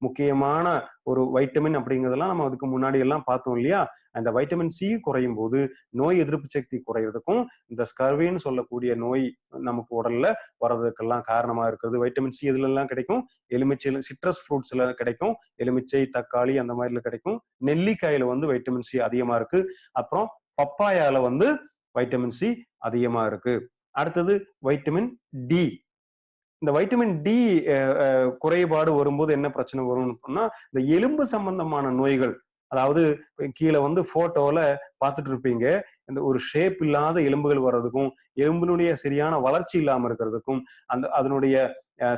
முக்கியமான ஒரு வைட்டமின் அப்படிங்கிறதெல்லாம் நம்ம அதுக்கு முன்னாடி எல்லாம் பார்த்தோம் இல்லையா? அந்த வைட்டமின் சி குறையும் போது நோய் எதிர்ப்பு சக்தி குறையிறதுக்கும் இந்த ஸ்கர்வின்னு சொல்லக்கூடிய நோய் நமக்கு உடல்ல வர்றதுக்கெல்லாம் காரணமா இருக்கிறது. வைட்டமின் சி எதுல எல்லாம் கிடைக்கும்? எலுமிச்சை, சிட்ரஸ் ஃப்ரூட்ஸ்ல கிடைக்கும். எலுமிச்சை, தக்காளி அந்த மாதிரில கிடைக்கும். நெல்லிக்காயில வந்து வைட்டமின் சி அதிகமா இருக்கு. அப்புறம் பப்பாயால வந்து வைட்டமின் சி அதிகமா இருக்கு. அடுத்தது வைட்டமின் டி. இந்த வைட்டமின் டி குறைபாடு வரும்போது என்ன பிரச்சனை வரும்னா இந்த எலும்பு சம்பந்தமான நோய்கள், அதாவது கீழே வந்து போட்டோல பார்த்துட்டு இருப்பீங்க, இந்த ஒரு ஷேப் இல்லாத எலும்புகள் வர்றதுக்கும், எலும்பினுடைய சரியான வளர்ச்சி இல்லாம இருக்கிறதுக்கும், அதனுடைய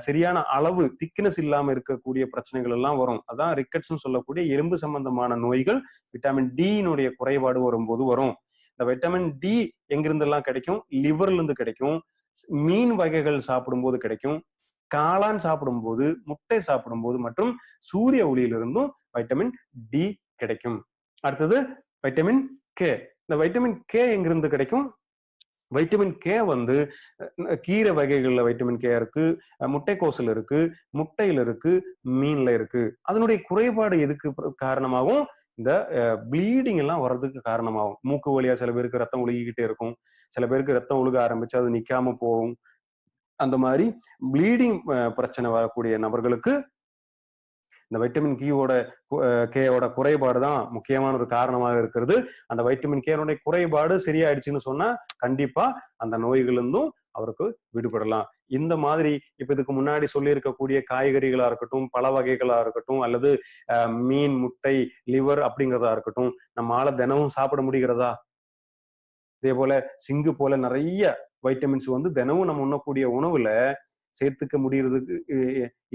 சரியான அளவு திக்னஸ் இல்லாம இருக்கக்கூடிய பிரச்சனைகள் எல்லாம் வரும். அதான் ரிக்கெட்ஸ்னு சொல்லக்கூடிய எலும்பு சம்பந்தமான நோய்கள் விட்டமின் டியினுடைய குறைபாடு வரும்போது வரும். இந்த வைட்டமின் டி எங்கிருந்தெல்லாம் கிடைக்கும்? லிவர்ல இருந்து கிடைக்கும், மீன் வகைகள் சாப்பிடும்போது கிடைக்கும், காளான் சாப்பிடும்போது, முட்டை சாப்பிடும்போது மற்றும் சூரிய ஒளியிலிருந்தும் வைட்டமின் டி கிடைக்கும். அடுத்தது வைட்டமின் கே. இந்த வைட்டமின் கே எங்கிருந்து கிடைக்கும்? வைட்டமின் கே வந்து கீரை வகைகள்ல வைட்டமின் கே இருக்கு, முட்டைக்கோசுல இருக்கு, முட்டையில இருக்கு, மீன்ல இருக்கு. அதனுடைய குறைபாடு எதுக்கு காரணமாகும்? இந்த ப்ளீடிங் எல்லாம் வர்றதுக்கு காரணமாகும். மூக்கு வழியா சில பேருக்கு ரத்தம் ஒழுகிக்கிட்டே இருக்கும், சில பேருக்கு ரத்தம் ஒழுக ஆரம்பிச்சு அது நிக்காம போகும். அந்த மாதிரி ப்ளீடிங் பிரச்சனை வரக்கூடிய நபர்களுக்கு இந்த வைட்டமின் கேயோட குறைபாடு தான் முக்கியமான ஒரு காரணமாக இருக்கிறது. அந்த வைட்டமின் கேனுடைய குறைபாடு சரியாயிடுச்சுன்னு சொன்னா கண்டிப்பா அந்த நோய்களிலிருந்தும் அவருக்கு விடுபடலாம். இந்த மாதிரி இப்ப இதுக்கு முன்னாடி சொல்லி இருக்கக்கூடிய காய்கறிகளா இருக்கட்டும், பழ வகைகளா இருக்கட்டும், அல்லது மீன், முட்டை, லிவர் அப்படிங்கிறதா இருக்கட்டும், நம்மால தினமும் சாப்பிட முடிகிறதா? இதே போல சிங்கு போல நிறைய வைட்டமின்ஸ் வந்து தினமும் நம்ம உண்ணக்கூடிய உணவுல சேர்த்துக்க முடியறதுக்கு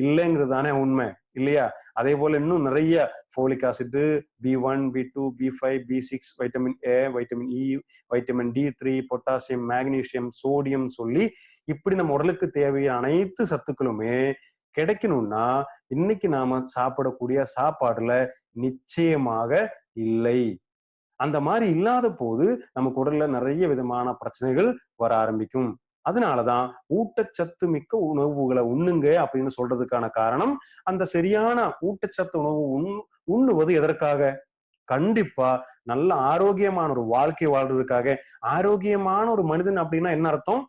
இல்லைங்கிறது தானே உண்மை இல்லையா? அதே போல இன்னும் நிறைய folic acid, B1, B2, B5, B6, vitamin A, vitamin E, vitamin D3, potassium, magnesium, sodium சொல்லி இப்படி நம்ம உடலுக்கு தேவையான அனைத்து சத்துக்களுமே கிடைக்கணும்னா இன்னைக்கு நாம சாப்பிடக்கூடிய சாப்பாடுல நிச்சயமாக இல்லை. அந்த மாதிரி இல்லாத போது நமக்கு உடல்ல நிறைய விதமான பிரச்சனைகள் வர ஆரம்பிக்கும். அதனாலதான் ஊட்டச்சத்து மிக்க உணவுகளை உண்ணுங்க அப்படின்னு சொல்றதுக்கான காரணம், அந்த சரியான ஊட்டச்சத்து உணவு உண்ணுவது எதற்காக? கண்டிப்பா நல்ல ஆரோக்கியமான ஒரு வாழ்க்கை வாழ்றதுக்காக. ஆரோக்கியமான ஒரு மனிதன் அப்படின்னா என்ன அர்த்தம்?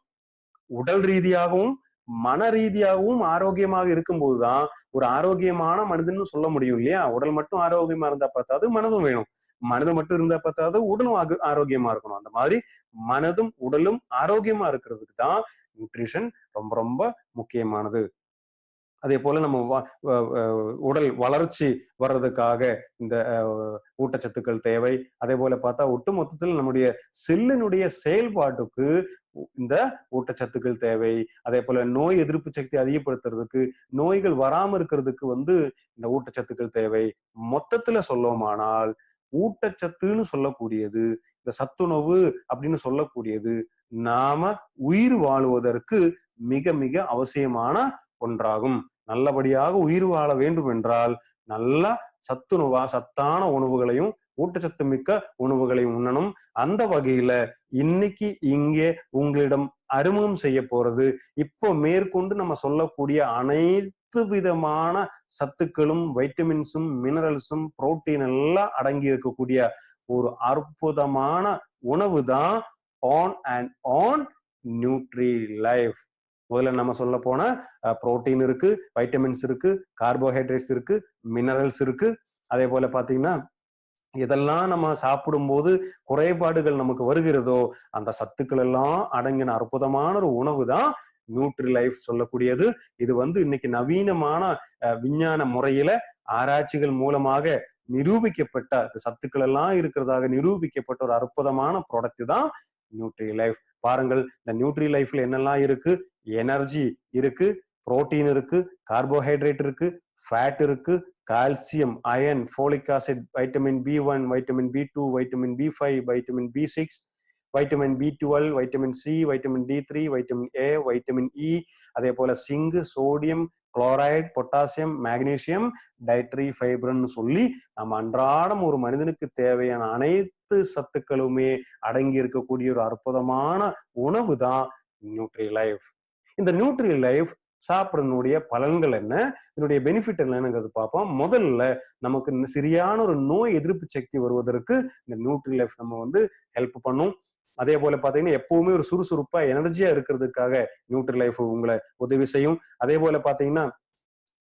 உடல் ரீதியாகவும் மன ரீதியாகவும் ஆரோக்கியமாக இருக்கும்போதுதான் ஒரு ஆரோக்கியமான மனிதன் சொல்ல முடியும் இல்லையா? உடல் மட்டும் ஆரோக்கியமா இருந்தா பார்த்தாது, மனதும் வேணும். மனது மட்டும் இருந்தா பார்த்தாது, உடலும் ஆரோக்கியமா இருக்கணும். அந்த மாதிரி மனதும் உடலும் ஆரோக்கியமா இருக்கிறதுக்கு தான் நியூட்ரிஷன் ரொம்ப ரொம்ப முக்கியமானது. அதே போல நம்ம உடல் வளர்ச்சி வர்றதுக்காக இந்த ஊட்டச்சத்துக்கள் தேவை. அதே போல பார்த்தா ஒட்டு மொத்தத்தில் நம்முடைய செல்லினுடைய செயல்பாட்டுக்கு இந்த ஊட்டச்சத்துக்கள் தேவை. அதே போல நோய் எதிர்ப்பு சக்தி அதிகப்படுத்துறதுக்கு, நோய்கள் வராம இருக்கிறதுக்கு இந்த ஊட்டச்சத்துக்கள் தேவை. மொத்தத்துல சொல்லோமானால் ஊட்டச்சத்துன்னு சொல்லக்கூடியது, இந்த சத்துணவு அப்படின்னு சொல்லக்கூடியது நாம உயிர் வாழுவதற்கு மிக மிக அவசியமான ஒன்றாகும். நல்லபடியாக உயிர் வாழ வேண்டும் என்றால் நல்லா சத்தான உணவுகளையும் ஊட்டச்சத்து மிக்க உணவுகளையும் உண்ணணும். அந்த வகையில இன்னைக்கு இங்கே உங்களிடம் அறிமுகம் செய்ய போறது, இப்போ மேற்கொண்டு நம்ம சொல்லக்கூடிய அனைத்து விதமான சத்துக்களும், வைட்டமின்ஸும், மினரல்ஸும், புரோட்டீன் எல்லாம் அடங்கி இருக்கக்கூடிய ஒரு அற்புதமான உணவு தான் on and on nutri life. முதல்ல நம்ம சொல்ல போனா புரோட்டீன் இருக்கு, வைட்டமின்ஸ் இருக்கு, கார்போஹைட்ரேட்ஸ் இருக்கு, மினரல்ஸ் இருக்கு. அதே போல பாத்தீங்கன்னா இதெல்லாம் நம்ம சாப்பிடும்போது குறைபாடுகள் நமக்கு வருகிறதோ அந்த சத்துக்கள் எல்லாம் அடங்கின அற்புதமான ஒரு உணவு தான் நியூட்ரி லைஃப் சொல்லக்கூடியது. இது இன்னைக்கு நவீனமான விஞ்ஞான முறையில ஆராய்ச்சிகள் மூலமாக நிரூபிக்கப்பட்ட சத்துக்கள் எல்லாம் இருக்கிறதாக நிரூபிக்கப்பட்ட ஒரு அற்புதமான ப்ராடக்ட் தான் நியூட்ரி லைஃப். பாருங்கள், இந்த நியூட்ரி லைஃப்ல என்னெல்லாம் இருக்கு? எனர்ஜி இருக்கு, புரோட்டீன் இருக்கு, கார்போஹைட்ரேட் இருக்கு, ஃபேட் இருக்கு, calcium, iron, folic acid, vitamin B1, vitamin B2, vitamin B5, vitamin B6, vitamin B12, vitamin C, vitamin D3, vitamin A, vitamin E, அதே போல zinc, sodium, chloride, potassium, magnesium, dietary ஃபைபர்னு சொல்லி நம்ம அன்றாடம் ஒரு மனிதனுக்கு தேவையான அனைத்து சத்துக்களுமே அடங்கி இருக்கக்கூடிய ஒரு அற்புதமான உணவு தான் நியூட்ரி லைஃப். இந்த நியூட்ரி லைஃப் சாப்பிடனுடைய பலன்கள் என்ன, இதனுடைய பெனிஃபிட் என்னங்கிறது பார்ப்போம். முதல்ல நமக்கு சரியான ஒரு நோய் எதிர்ப்பு சக்தி வருவதற்கு இந்த நியூட்ரி லைஃப் நம்ம ஹெல்ப் பண்ணும். அதே போல பாத்தீங்கன்னா எப்பவுமே ஒரு சுறுசுறுப்பா எனர்ஜியா இருக்கிறதுக்காக நியூட்ரி லைஃப் உங்களை உதவி செய்யும். அதே போல பாத்தீங்கன்னா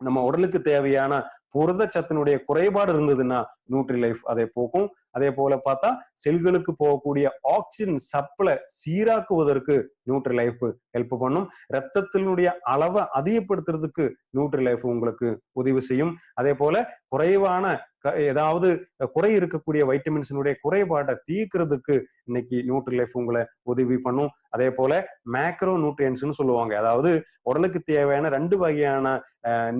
நம்ம உடலுக்கு தேவையான புரதச்சத்தினுடைய குறைபாடு இருந்ததுன்னா நியூட்ரி லைஃப் அதை போக்கும். அதே போல பார்த்தா செல்களுக்கு போகக்கூடிய ஆக்சிஜன் சப்ளை சீராக்குவதற்கு நியூட்ரி லைஃப் ஹெல்ப் பண்ணும். ரத்தத்தினுடைய அளவை அதிகப்படுத்துறதுக்கு நியூட்ரி லைஃப் உங்களுக்கு உதவி செய்யும். அதே போல குறைவான ஏதாவது குறை இருக்கக்கூடிய வைட்டமின்ஸினுடைய குறைபாட்டை தீர்க்கிறதுக்கு இன்னைக்கு நியூட்ரி லைஃப் உங்களை உதவி பண்ணும். அதே போல மேக்ரோ நியூட்ரியன்ஸ்னு சொல்லுவாங்க. அதாவது உடலுக்கு தேவையான 2 வகையான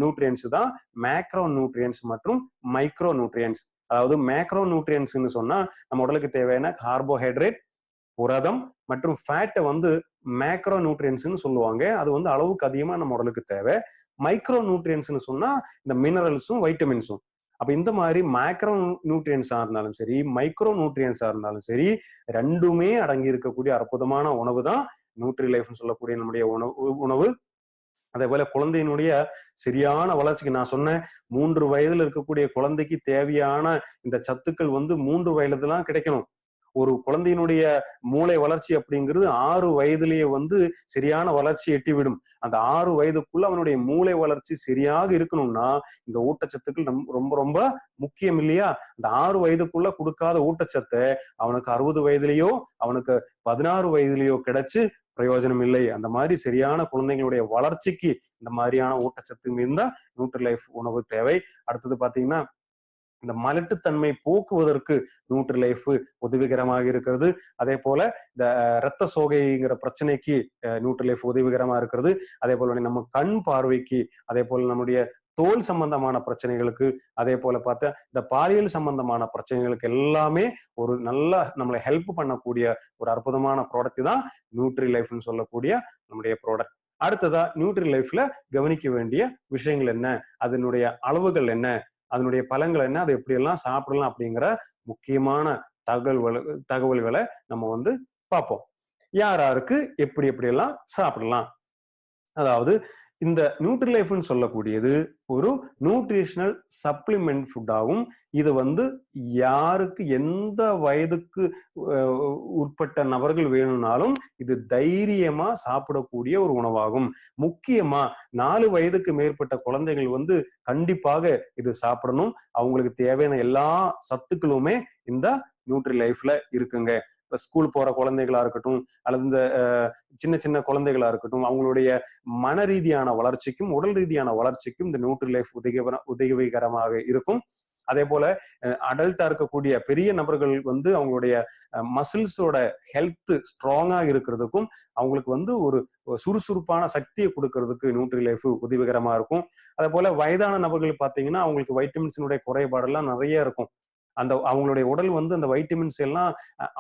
நியூட்ரியன்ஸ் தான் மேக்ரோ நியூட்ரியன்ஸ் மற்றும் மைக்ரோ நியூட்ரியன்ஸ். அதாவது மேக்ரோ நியூட்ரியன்ஸ்னு சொன்னா நம்ம உடலுக்கு தேவையான கார்போஹைட்ரேட், புரதம் மற்றும் ஃபேட்டை மேக்ரோ நியூட்ரியன்ஸ்னு சொல்லுவாங்க. அது அளவுக்கு அதிகமா நம்ம உடலுக்கு தேவை. மைக்ரோ நியூட்ரியன்ஸ்னு சொன்னா இந்த மினரல்ஸும் வைட்டமின்ஸும். அப்ப இந்த மாதிரி மேக்ரோ நியூட்ரியன்ஸா இருந்தாலும் சரி, மைக்ரோ நியூட்ரியன்ஸா இருந்தாலும் சரி, ரெண்டுமே அடங்கி இருக்கக்கூடிய அற்புதமான உணவு தான் நியூட்ரி லைஃப்னு சொல்லக்கூடிய நம்முடைய உணவு. அதே போல குழந்தையினுடைய சரியான வளர்ச்சிக்கு நான் சொன்னேன், 3 வயதுல இருக்கக்கூடிய குழந்தைக்கு தேவையான இந்த சத்துக்கள் 3 வயதுலாம் கிடைக்கணும். ஒரு குழந்தையினுடைய மூளை வளர்ச்சி அப்படிங்கிறது 6 வயதிலேயே சரியான வளர்ச்சி எட்டிவிடும். அந்த 6 வயதுக்குள்ள அவனுடைய மூளை வளர்ச்சி சரியாக இருக்கணும்னா இந்த ஊட்டச்சத்துக்கள் ரொம்ப ரொம்ப முக்கியம் இல்லையா? அந்த 6 வயதுக்குள்ள கொடுக்காத ஊட்டச்சத்தை அவனுக்கு 60 வயதிலேயோ அவனுக்கு 16 வயதிலேயோ கிடைச்சு பிரயோஜனம் இல்லை. அந்த மாதிரி சரியான குழந்தைங்களுடைய வளர்ச்சிக்கு இந்த மாதிரியான ஊட்டச்சத்து இருந்தா நியூட்ரி லைஃப் உணவு தேவை. அடுத்தது பாத்தீங்கன்னா இந்த மலட்டுத்தன்மை போக்குவதற்கு நியூட்ரி லைஃப் உதவிகரமாக இருக்கிறது. அதே போல இந்த இரத்த சோகைங்கிற பிரச்சனைக்கு நியூட்ரி லைஃப் உதவிகரமா இருக்கிறது. அதே போல நம்ம கண் பார்வைக்கு, அதே போல நம்முடைய தோல் சம்பந்தமான பிரச்சனைகளுக்கு, அதே போல பார்த்தா இந்த பாலியல் சம்பந்தமான பிரச்சனைகளுக்கு எல்லாமே ஒரு நல்லா நம்மளை ஹெல்ப் பண்ணக்கூடிய ஒரு அற்புதமான ப்ராடக்ட் தான் நியூட்ரி லைஃப்னு சொல்லக்கூடிய நம்முடைய ப்ராடக்ட். அடுத்ததா நியூட்ரி லைஃப்ல கவனிக்க வேண்டிய விஷயங்கள் என்ன, அதனுடைய அளவுகள் என்ன, அதனுடைய பலன்கள் என்ன, அதை எப்படி எல்லாம் சாப்பிடலாம் அப்படிங்கிற முக்கியமான தகவல்களை நம்ம பார்ப்போம். யார் யாருக்கு எப்படி எப்படி எல்லாம் சாப்பிடலாம். அதாவது இந்த நியூட்ரி லைஃப்னு சொல்லக்கூடியது ஒரு நியூட்ரிஷனல் சப்ளிமெண்ட் ஃபுட்டாகும். இது யாருக்கு எந்த வயதுக்கு உட்பட்ட நபர்கள் வேணும்னாலும் இது தைரியமா சாப்பிடக்கூடிய ஒரு உணவாகும். முக்கியமா 4 வயதுக்கு மேற்பட்ட குழந்தைகள் கண்டிப்பாக இது சாப்பிடணும். அவங்களுக்கு தேவையான எல்லா சத்துக்களுமே இந்த நியூட்ரி லைஃப்ல இருக்குங்க. இப்போ ஸ்கூல் போற குழந்தைகளா இருக்கட்டும், அல்லது இந்த சின்ன சின்ன குழந்தைகளா இருக்கட்டும், அவங்களுடைய மன ரீதியான வளர்ச்சிக்கும் உடல் ரீதியான வளர்ச்சிக்கும் இந்த நியூட்ரி லைஃப் உதவிகரமாக இருக்கும். அதே போல அடல்ட்டா இருக்கக்கூடிய பெரிய நபர்கள் வந்து அவங்களுடைய மசில்ஸோட ஹெல்த் ஸ்ட்ராங்கா இருக்கிறதுக்கும் அவங்களுக்கு வந்து ஒரு சுறுசுறுப்பான சக்தியை கொடுக்கறதுக்கு நியூட்ரி லைஃப் உதவிகரமா இருக்கும். அதே போல வயதான நபர்கள் பார்த்தீங்கன்னா அவங்களுக்கு வைட்டமின்ஸினுடைய குறைபாடெல்லாம் நிறைய இருக்கும். அந்த அவங்களுடைய உடல் வந்து அந்த வைட்டமின்ஸ் எல்லாம்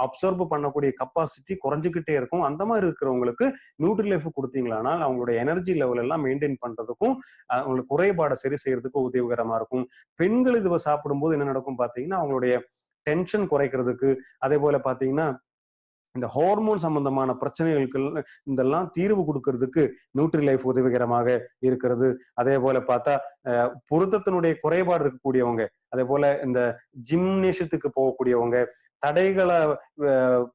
அப்சர்வ் பண்ணக்கூடிய கப்பாசிட்டி குறைஞ்சிக்கிட்டே இருக்கும். அந்த மாதிரி இருக்கிறவங்களுக்கு நியூட்ரி லைஃப் கொடுத்தீங்களானா அவங்களுடைய எனர்ஜி லெவல் எல்லாம் மெயின்டைன் பண்றதுக்கும் அவங்களுக்கு குறைபாடை சரி செய்யறதுக்கும் உதவிகரமா இருக்கும். பெண்கள் இது சாப்பிடும்போது என்ன நடக்கும் பாத்தீங்கன்னா அவங்களுடைய டென்ஷன் குறைக்கிறதுக்கு, அதே போல பாத்தீங்கன்னா இந்த ஹார்மோன் சம்பந்தமான பிரச்சனைகளுக்கு இதெல்லாம் தீர்வு கொடுக்கறதுக்கு நியூட்ரி லைஃப் உதவிகரமாக இருக்கிறது. அதே போல பார்த்தா பொருத்தத்தினுடைய குறைபாடு இருக்கக்கூடியவங்க, அதே போல இந்த ஜிம்னேஷியத்துக்கு போகக்கூடியவங்க, தடைகளை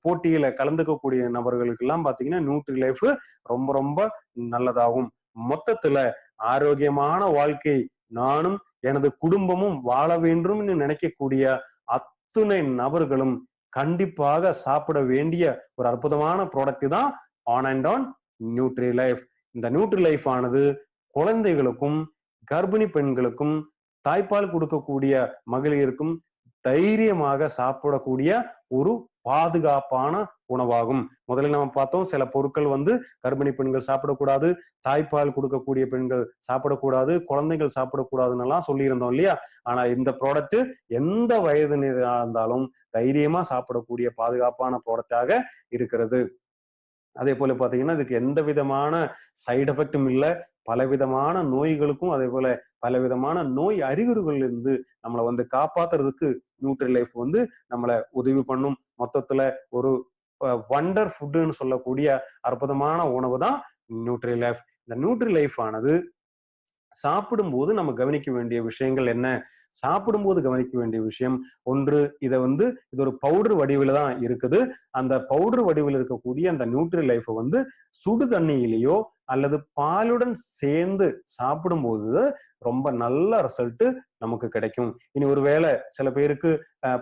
போட்டியில கலந்துக்கக்கூடிய நபர்களுக்கு எல்லாம் பாத்தீங்கன்னா நியூட்ரி லைஃப் ரொம்ப ரொம்ப நல்லதாகும். மொத்தத்துல ஆரோக்கியமான வாழ்க்கை நானும் எனது குடும்பமும் வாழ வேண்டும்னு நினைக்கக்கூடிய அத்துணை நபர்களும் கண்டிப்பாக சாப்பிட வேண்டிய ஒரு அற்புதமான ப்ராடக்ட் தான் on and on nutri life. இந்த நியூட்ரி லைஃப் ஆனது குழந்தைகளுக்கும் கர்ப்பிணி பெண்களுக்கும் தாய்ப்பால் கொடுக்கக்கூடிய மகளிருக்கும் தைரியமாக சாப்பிடக்கூடிய ஒரு பாதுகாப்பான உணவாகும். முதல்ல நம்ம பார்த்தோம் சில பொருட்கள் வந்து கர்ப்பிணி பெண்கள் சாப்பிடக்கூடாது, தாய்ப்பால் கொடுக்கக்கூடிய பெண்கள் சாப்பிடக்கூடாது, குழந்தைகள் சாப்பிடக்கூடாதுன்னு எல்லாம் சொல்லியிருந்தோம் இல்லையா? ஆனா இந்த ப்ராடக்ட் எந்த வயதினரா இருந்தாலும் தைரியமா சாப்பிடக்கூடிய பாதுகாப்பான ப்ராடக்டாக இருக்கிறது. அதே போல பாத்தீங்கன்னா இதுக்கு எந்த விதமான சைடு எஃபெக்டும் இல்லை. பலவிதமான நோய்களுக்கும் அதே போல பலவிதமான நோய் அறிகுறிகள்ல இருந்து நம்மளை வந்து காப்பாத்துறதுக்கு நியூட்ரி லைஃப் வந்து நம்மளை உதவி பண்ணும். மொத்தத்துல ஒரு வண்டர் ஃபுட்னு சொல்லக்கூடிய அற்புதமான உணவு தான் நியூட்ரி லைஃப். இந்த நியூட்ரி லைஃப் ஆனது சாப்பிடும்போது நம்ம கவனிக்க வேண்டிய விஷயங்கள் என்ன? சாப்பிடும்போது கவனிக்க வேண்டிய விஷயம் ஒன்று, இதை வந்து இது ஒரு பவுடர் வடிவில் தான் இருக்குது. அந்த பவுடர் வடிவில் இருக்கக்கூடிய அந்த நியூட்ரி லைஃப் வந்து சுடு தண்ணியிலேயோ அல்லது பாலுடன் சேர்ந்து சாப்பிடும்போது ரொம்ப நல்ல ரிசல்ட் நமக்கு கிடைக்கும். இனி ஒருவேளை சில பேருக்கு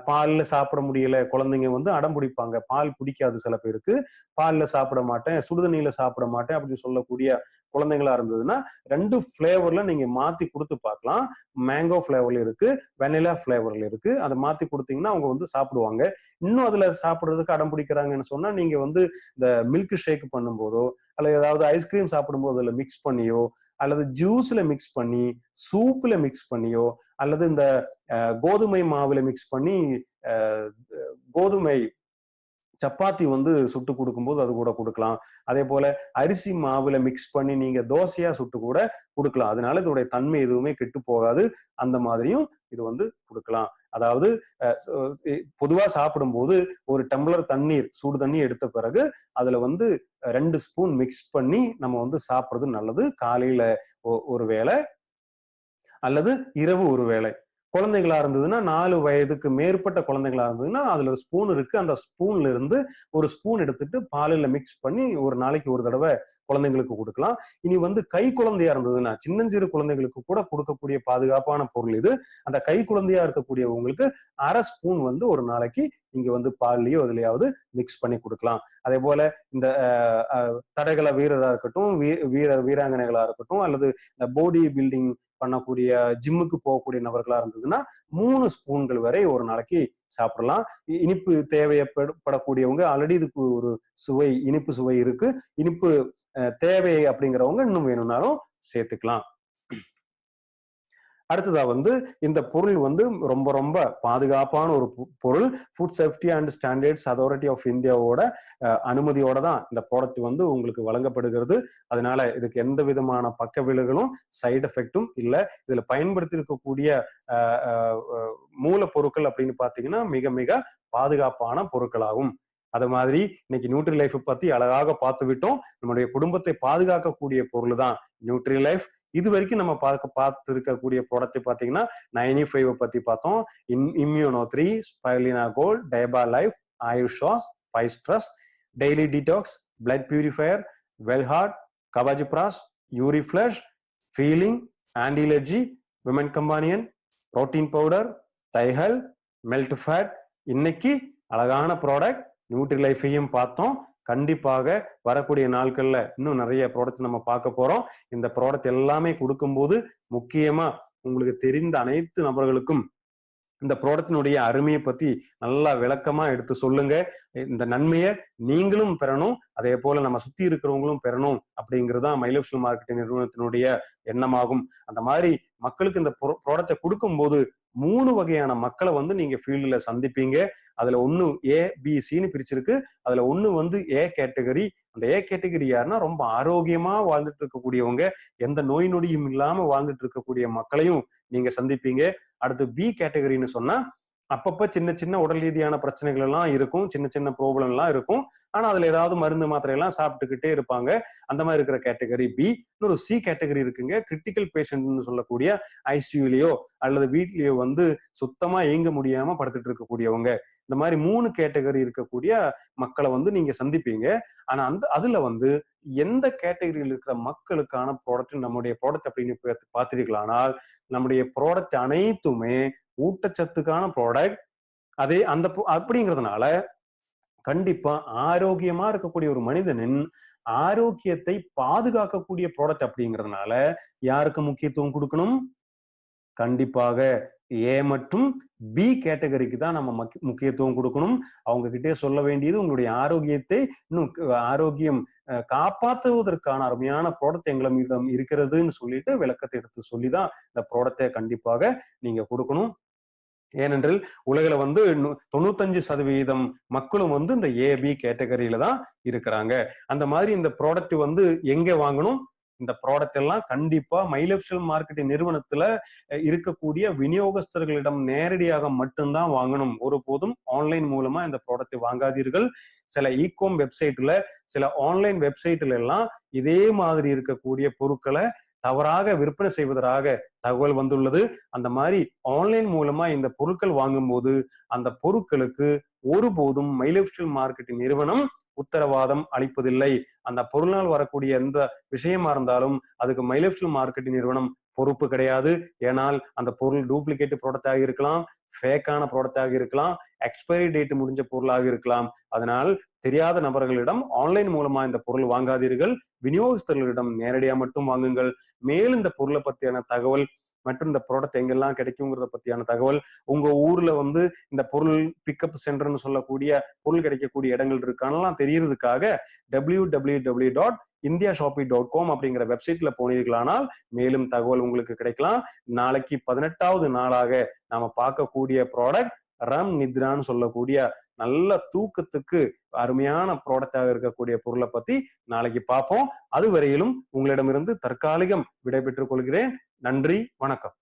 பால்ல சாப்பிட முடியல, குழந்தைங்க வந்து அடம் பிடிப்பாங்க, பால் பிடிக்காது சில பேருக்கு, பால்ல சாப்பிட மாட்டேன், சுடுதண்ணியில சாப்பிட மாட்டேன் அப்படின்னு சொல்லக்கூடிய குழந்தைங்களா இருந்ததுன்னா 2 ஃபிளேவர்ல நீங்க மாத்தி கொடுத்து பார்க்கலாம். மேங்கோ ஃபிளேவர்ல இருக்கு, வெனிலா ஃபிளேவர்ல இருக்கு. அதை மாத்தி கொடுத்தீங்கன்னா அவங்க வந்து சாப்பிடுவாங்க. இன்னும் அதுல சாப்பிடுறதுக்கு அடம் பிடிக்கிறாங்கன்னு சொன்னா நீங்க வந்து இந்த மில்க் ஷேக் பண்ணும்போதோ அல்லது ஏதாவது ஐஸ்கிரீம் சாப்பிடும்போது அதுல மிக்ஸ் பண்ணியோ அல்லது ஜூஸ்ல மிக்ஸ் பண்ணி சூப்ல மிக்ஸ் பண்ணியோ அல்லது இந்த கோதுமை மாவுல மிக்ஸ் பண்ணி கோதுமை சப்பாத்தி வந்து சுட்டு கொடுக்கும்போது அது கூட கொடுக்கலாம். அதே போல அரிசி மாவுல மிக்ஸ் பண்ணி நீங்க தோசையா சுட்டு கூட கொடுக்கலாம். அதனால இதோடைய தன்மை எதுவுமே கெட்டு போகாது. அந்த மாதிரியும் இது வந்து கொடுக்கலாம். அதாவது பொதுவா சாப்பிடும்போது ஒரு டம்ளர் தண்ணீர் சுடு தண்ணி எடுத்த பிறகு அதுல வந்து 2 ஸ்பூன் மிக்ஸ் பண்ணி நம்ம வந்து சாப்பிடுறது நல்லது. காலையில ஒரு வேளை அல்லது இரவு ஒரு வேளை. குழந்தைகளா இருந்ததுன்னா 4 வயதுக்கு மேற்பட்ட குழந்தைகளா இருந்ததுன்னா அதுல ஒரு ஸ்பூன் இருக்கு. அந்த ஸ்பூன்ல இருந்து ஒரு ஸ்பூன் எடுத்துட்டு பாலில மிக்ஸ் பண்ணி ஒரு நாளைக்கு ஒரு தடவை குழந்தைங்களுக்கு கொடுக்கலாம். இனி வந்து கை குழந்தையா இருந்ததுன்னா சின்னஞ்சிறு குழந்தைகளுக்கு கூட கொடுக்கக்கூடிய பாதுகாப்பான பொருள் இது. அந்த கை குழந்தையா இருக்கக்கூடியவங்களுக்கு 1/2 ஸ்பூன் வந்து ஒரு நாளைக்கு இங்க வந்து பால்லயோ அதுலயாவது மிக்ஸ் பண்ணி கொடுக்கலாம். அதே போல இந்த தடகள வீரரா இருக்கட்டும், வீராங்கனைகளா இருக்கட்டும், அல்லது இந்த பாடி பில்டிங் பண்ணக்கூடிய ஜிம்முக்கு போகக்கூடிய நபர்களா இருந்ததுன்னா 3 ஸ்பூன்கள் வரை ஒரு நாளைக்கு சாப்பிடலாம். இனிப்பு தேவைப்படக்கூடியவங்க ஆல்ரெடி இதுக்கு ஒரு இனிப்பு சுவை இருக்கு. இனிப்பு தேவை அப்படிங்கிறவங்க இன்னும் வேணும்னாலும் சேர்த்துக்கலாம். அடுத்ததா வந்து இந்த பொருள் வந்து ரொம்ப ரொம்ப பாதுகாப்பான ஒரு பொருள். Food safety and standards authority of இந்தியாவோட அனுமதியோட தான் இந்த ப்ராடக்ட் வந்து உங்களுக்கு வழங்கப்படுகிறது. அதனால இதுக்கு எந்த விதமான பக்க விளைவுகளும் சைடு எஃபெக்டும் இல்லை. இதுல பயன்படுத்தி இருக்கக்கூடிய மூலப்பொருட்கள் அப்படின்னு பாத்தீங்கன்னா மிக மிக பாதுகாப்பான பொருட்களாகும். அது மாதிரி இன்னைக்கு நியூட்ரி லைஃப் பத்தி அழகாக பார்த்து விட்டோம். நம்முடைய குடும்பத்தை பாதுகாக்கக்கூடிய பொருள் தான் நியூட்ரி லைஃப். இது வரைக்கும் நம்ம பார்த்து இருக்கக்கூடிய ப்ராடக்ட் பாத்தீங்கன்னா 95 பத்தி பார்த்தோம். Immuno 3, Spirulina Gold, Diaba Life, ஆயுஷாஸ், 5 Stress, Daily Detox, Blood Purifier, Wellheart, கபாஜிப்ராஸ், Uri Flush, feeling, anti allergy, women companion, protein powder, தைஹல், மெல்ட் ஃபேட். இன்னைக்கு அழகான ப்ராடக்ட் நியூட்ரிலைஃபையும் பார்த்தோம். கண்டிப்பாக வரக்கூடிய நாட்கள்ல இன்னும் நிறைய ப்ராடக்ட் நம்ம பார்க்க போறோம். இந்த ப்ராடக்ட் எல்லாமே கொடுக்கும்போது முக்கியமா உங்களுக்கு தெரிந்த அனைத்து நபர்களுக்கும் இந்த ப்ராடக்டினுடைய அருமையை பத்தி நல்லா விளக்கமா எடுத்து சொல்லுங்க. இந்த நன்மையை நீங்களும் பெறணும், அதே போல நம்ம சுத்தி இருக்கிறவங்களும் பெறணும் அப்படிங்கிறது தான் மை லைஃப் ஸ்டைல் மார்க்கெட்டிங் நிறுவனத்தினுடைய எண்ணமாகும். அந்த மாதிரி மக்களுக்கு இந்த ப்ராடக்டை கொடுக்கும்போது 3 வகையான மக்களை நீங்க ஃபீல்டுல சந்திப்பீங்க. அதுல ஒண்ணு ஏ பி சின்னு பிரிச்சிருக்கு. அதுல ஒண்ணு ஏ கேட்டகரி. அந்த ஏ கேட்டகரி யாருன்னா ரொம்ப ஆரோக்கியமா வாழ்ந்துட்டு இருக்கக்கூடியவங்க, எந்த நோய் நொடியும் இல்லாம வாழ்ந்துட்டு இருக்கக்கூடிய மக்களையும் நீங்க சந்திப்பீங்க. அடுத்து பி கேட்டகரின்னு சொன்னா அப்பப்ப சின்ன சின்ன உடல் ரீதியான பிரச்சனைகள் எல்லாம் இருக்கும், சின்ன சின்ன ப்ராப்ளம் எல்லாம் இருக்கும். ஆனா அதுல ஏதாவது மருந்து மாத்திரை எல்லாம் சாப்பிட்டுக்கிட்டே இருப்பாங்க. அந்த மாதிரி இருக்கிற கேட்டகரி பி. இன்னொரு சி கேட்டகரி இருக்குங்க. கிரிட்டிக்கல் பேஷண்ட்னு சொல்லக்கூடிய ஐசியூலயோ அல்லது வீட்லயோ சுத்தமா இயங்க முடியாம படுத்துட்டு இருக்கக்கூடியவங்க. இந்த மாதிரி 3 கேட்டகரி இருக்கக்கூடிய மக்களை நீங்க சந்திப்பீங்க. ஆனா அதுல எந்த கேட்டகரியில் இருக்கிற மக்களுக்கான ப்ராடக்ட் நம்முடைய ப்ராடக்ட் அப்படின்னு பார்த்திருக்கலாம்னால் நம்முடைய ப்ராடக்ட் அனைத்துமே ஊட்டச்சத்துக்கான ப்ராடக்ட். அதே அப்படிங்கிறதுனால கண்டிப்பா ஆரோக்கியமா இருக்கக்கூடிய ஒரு மனிதனின் ஆரோக்கியத்தை பாதுகாக்கக்கூடிய ப்ராடக்ட் அப்படிங்கிறதுனால யாருக்கு முக்கியத்துவம் கொடுக்கணும்? கண்டிப்பாக ஏ மற்றும் பி கேட்டகரிக்கு தான் நம்ம முக்கியத்துவம் கொடுக்கணும். அவங்க கிட்டே சொல்ல வேண்டியது உங்களுடைய ஆரோக்கியத்தை இன்னும் ஆரோக்கியம் காப்பாற்றுவதற்கான அருமையான ப்ராடக்ட் எங்களிடம் இருக்கிறதுன்னு சொல்லிட்டு விளக்கத்தை எடுத்து சொல்லிதான் இந்த ப்ராடக்டை கண்டிப்பாக நீங்க கொடுக்கணும். ஏனென்றால் உலகில 95% மக்களும் இந்த ஏ பி கேட்டகரியில தான் இருக்கிறாங்க. அந்த மாதிரி இந்த ப்ராடக்ட் எங்க வாங்கணும்? இந்த ப்ராடக்ட் எல்லாம் கண்டிப்பா மை லைஃப் ஸ்டைல் மார்க்கெட்டிங் நிறுவனத்துல இருக்கக்கூடிய விநியோகஸ்தர்களிடம் நேரடியாக மட்டும்தான் வாங்கணும். ஒருபோதும் ஆன்லைன் மூலமா இந்த ப்ராடக்ட் வாங்காதீர்கள். சில ஈகாம் வெப்சைட்ல, சில ஆன்லைன் வெப்சைட்ல எல்லாம் இதே மாதிரி இருக்கக்கூடிய பொருட்களை தவறாக விற்பனை செய்வதாக தகவல் வந்துள்ளது. அந்த மாதிரி ஆன்லைன் மூலமா இந்த பொருட்கள் வாங்கும்போது அந்த பொருட்களுக்கு ஒருபோதும் மை லைஃப் ஸ்டைல் மார்க்கெட்டிங் நிறுவனம் உத்தரவாதம் அளிப்பதில்லை. அந்த பொருளால் வரக்கூடிய எந்த விஷயமா இருந்தாலும் அதுக்கு மை லைஃப் ஸ்டைல் மார்க்கெட்டிங் நிறுவனம் பொறுப்பு கிடையாது. ஏனால் அந்த பொருள் டூப்ளிகேட் ப்ராடக்டாக இருக்கலாம், ஃபேக்கான ப்ராடக்டாக இருக்கலாம், எக்ஸ்பைரி டேட் முடிஞ்ச பொருளாக இருக்கலாம். அதனால் தெரியாத நபர்களிடம் ஆன்லைன் மூலமா இந்த பொருள் வாங்காதீர்கள். விநியோகஸ்தர்களிடம் நேரடியா மட்டும் வாங்குங்கள். மேலும் இந்த பொருளை பத்தியான தகவல் மற்றும் இந்த ப்ராடக்ட் எங்கெல்லாம் கிடைக்குங்கிறத பத்தியான தகவல் உங்க ஊர்ல இந்த பொருள் பிக்கப் சென்டர்னு சொல்லக்கூடிய பொருள் கிடைக்கக்கூடிய இடங்கள் இருக்கானலாம் தெரியறதுக்காக www.indiashopee.com அப்படிங்கிற வெப்சைட்ல போனீர்களானால் மேலும் தகவல் உங்களுக்கு கிடைக்கலாம். நாளைக்கு 18வது நாளாக நாம பார்க்கக்கூடிய ப்ராடக்ட் ரம் நித்ரான்னு சொல்லக்கூடிய நல்ல தூக்கத்துக்கு அருமையான ப்ராடக்டாக இருக்கக்கூடிய பொருளை பத்தி நாளைக்கு பார்ப்போம். அதுவரையிலும் உங்களிடமிருந்து தற்காலிகம் விடைபெற்றுக் கொள்கிறேன். நன்றி, வணக்கம்.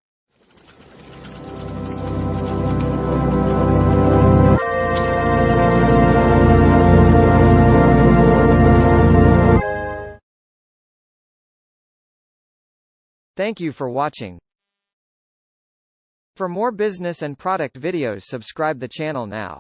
Thank you for watching. For more business and product videos, subscribe the channel now.